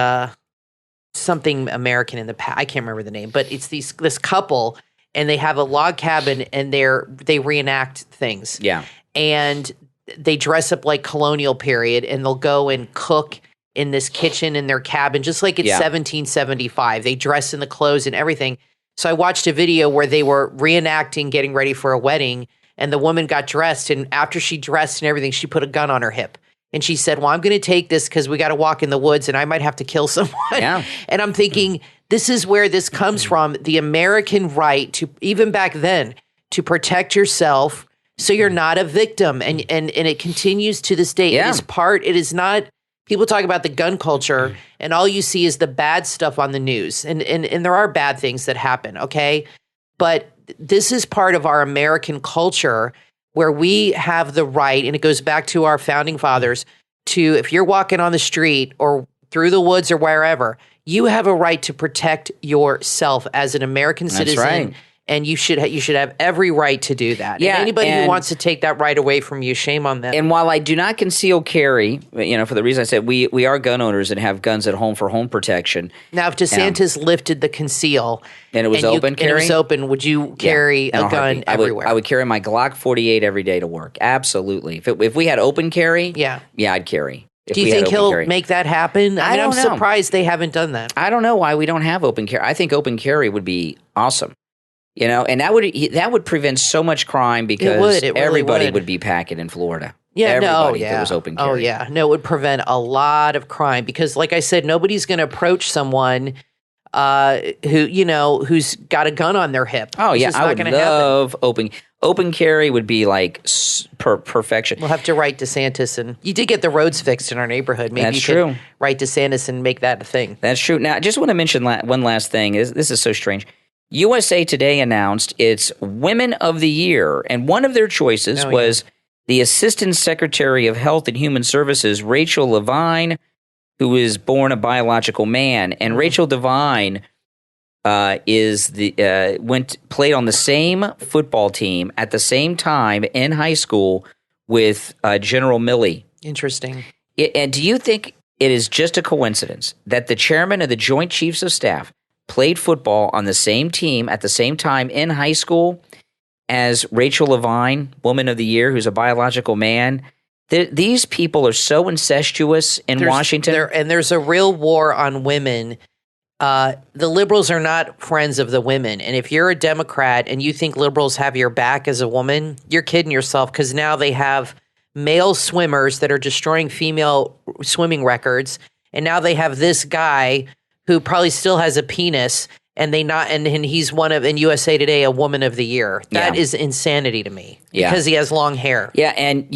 something American in the past. I can't remember the name, but it's this couple, and they have a log cabin, and they reenact things. Yeah, and they dress up like colonial period, and they'll go and cook in this kitchen in their cabin, just like it's 1775. They dress in the clothes and everything. So I watched a video where they were reenacting getting ready for a wedding, and the woman got dressed, and after she dressed and everything, she put a gun on her hip. And she said, well, I'm going to take this because we got to walk in the woods and I might have to kill someone. Yeah. And I'm thinking, this is where this comes from, the American right to, even back then, to protect yourself so you're not a victim. And it continues to this day. Yeah. It is not, people talk about the gun culture and all you see is the bad stuff on the news. And there are bad things that happen, okay? But this is part of our American culture where we have the right, and it goes back to our founding fathers, to, if you're walking on the street or through the woods or wherever, you have a right to protect yourself as an American citizen. Right. And you should have every right to do that. Yeah, and anybody who wants to take that right away from you, shame on them. And while I do not conceal carry, for the reason I said we are gun owners and have guns at home for home protection. Now, if DeSantis lifted the conceal and it was open carry, and it was open, would you carry a gun everywhere? I would carry my Glock 48 every day to work. Absolutely. If we had open carry, yeah, I'd carry. Do you think he'll make that happen? I mean, I'm surprised they haven't done that. I don't know why we don't have open carry. I think open carry would be awesome. And that would prevent so much crime because everybody would be packing in Florida. Yeah, everybody if it was open carry. Oh, yeah. No, it would prevent a lot of crime because, like I said, nobody's going to approach someone who's got a gun on their hip. Oh, yeah. I would love open carry would be like perfection. We'll have to write DeSantis, and you did get the roads fixed in our neighborhood. Maybe That's you true. could write DeSantis and make that a thing. That's true. Now, I just want to mention one last thing. This is so strange. USA Today announced its Women of the Year, and one of their choices was the Assistant Secretary of Health and Human Services, Rachel Levine, who was born a biological man. And Rachel Levine played on the same football team at the same time in high school with General Milley. Interesting. And do you think it is just a coincidence that the chairman of the Joint Chiefs of Staff played football on the same team at the same time in high school as Rachel Levine, Woman of the Year, who's a biological man? These people are so incestuous in Washington. And there's a real war on women. The liberals are not friends of the women. And if you're a Democrat and you think liberals have your back as a woman, you're kidding yourself, because now they have male swimmers that are destroying female swimming records. And now they have this guy who probably still has a penis, and he's in USA Today a Woman of the Year. That is insanity to me because he has long hair. Yeah, and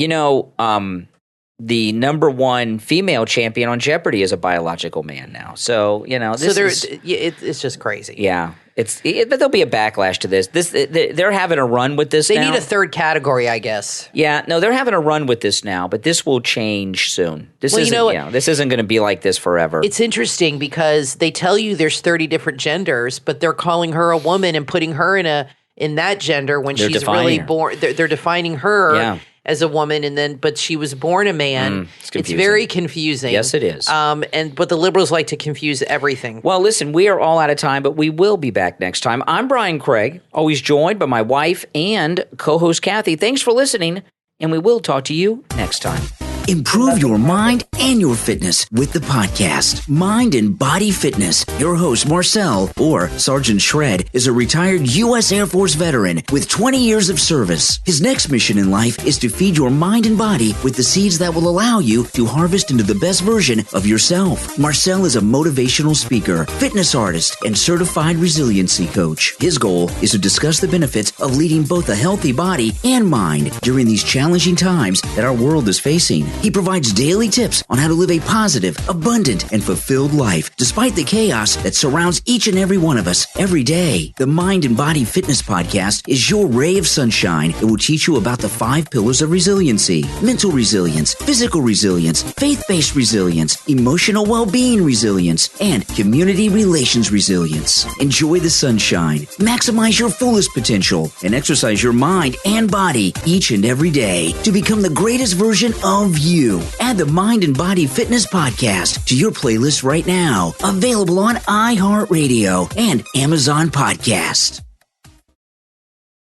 the number one female champion on Jeopardy is a biological man now. So it's just crazy. Yeah. But there'll be a backlash to this. They're having a run with this now. They need a third category, I guess. Yeah, no, they're having a run with this now, but this will change soon. This isn't going to be like this forever. It's interesting because they tell you there's 30 different genders, but they're calling her a woman and putting her in that gender when she's really born. They're defining her as a woman, but she was born a man. It's very confusing. Yes, it is. But the liberals like to confuse everything. Well, listen, we are all out of time, but we will be back next time. I'm Brian Craig, always joined by my wife and co-host Kathy. Thanks for listening, and we will talk to you next time. Improve your mind and your fitness with the podcast, Mind and Body Fitness. Your host, Marcel, or Sergeant Shred, is a retired U.S. Air Force veteran with 20 years of service. His next mission in life is to feed your mind and body with the seeds that will allow you to harvest into the best version of yourself. Marcel is a motivational speaker, fitness artist, and certified resiliency coach. His goal is to discuss the benefits of leading both a healthy body and mind during these challenging times that our world is facing. He provides daily tips on how to live a positive, abundant, and fulfilled life, despite the chaos that surrounds each and every one of us every day. The Mind and Body Fitness Podcast is your ray of sunshine that will teach you about the 5 pillars of resiliency: mental resilience, physical resilience, faith-based resilience, emotional well-being resilience, and community relations resilience. Enjoy the sunshine, maximize your fullest potential, and exercise your mind and body each and every day to become the greatest version of you. Add the Mind and Body Fitness Podcast to your playlist right now. Available on iHeartRadio and Amazon Podcast.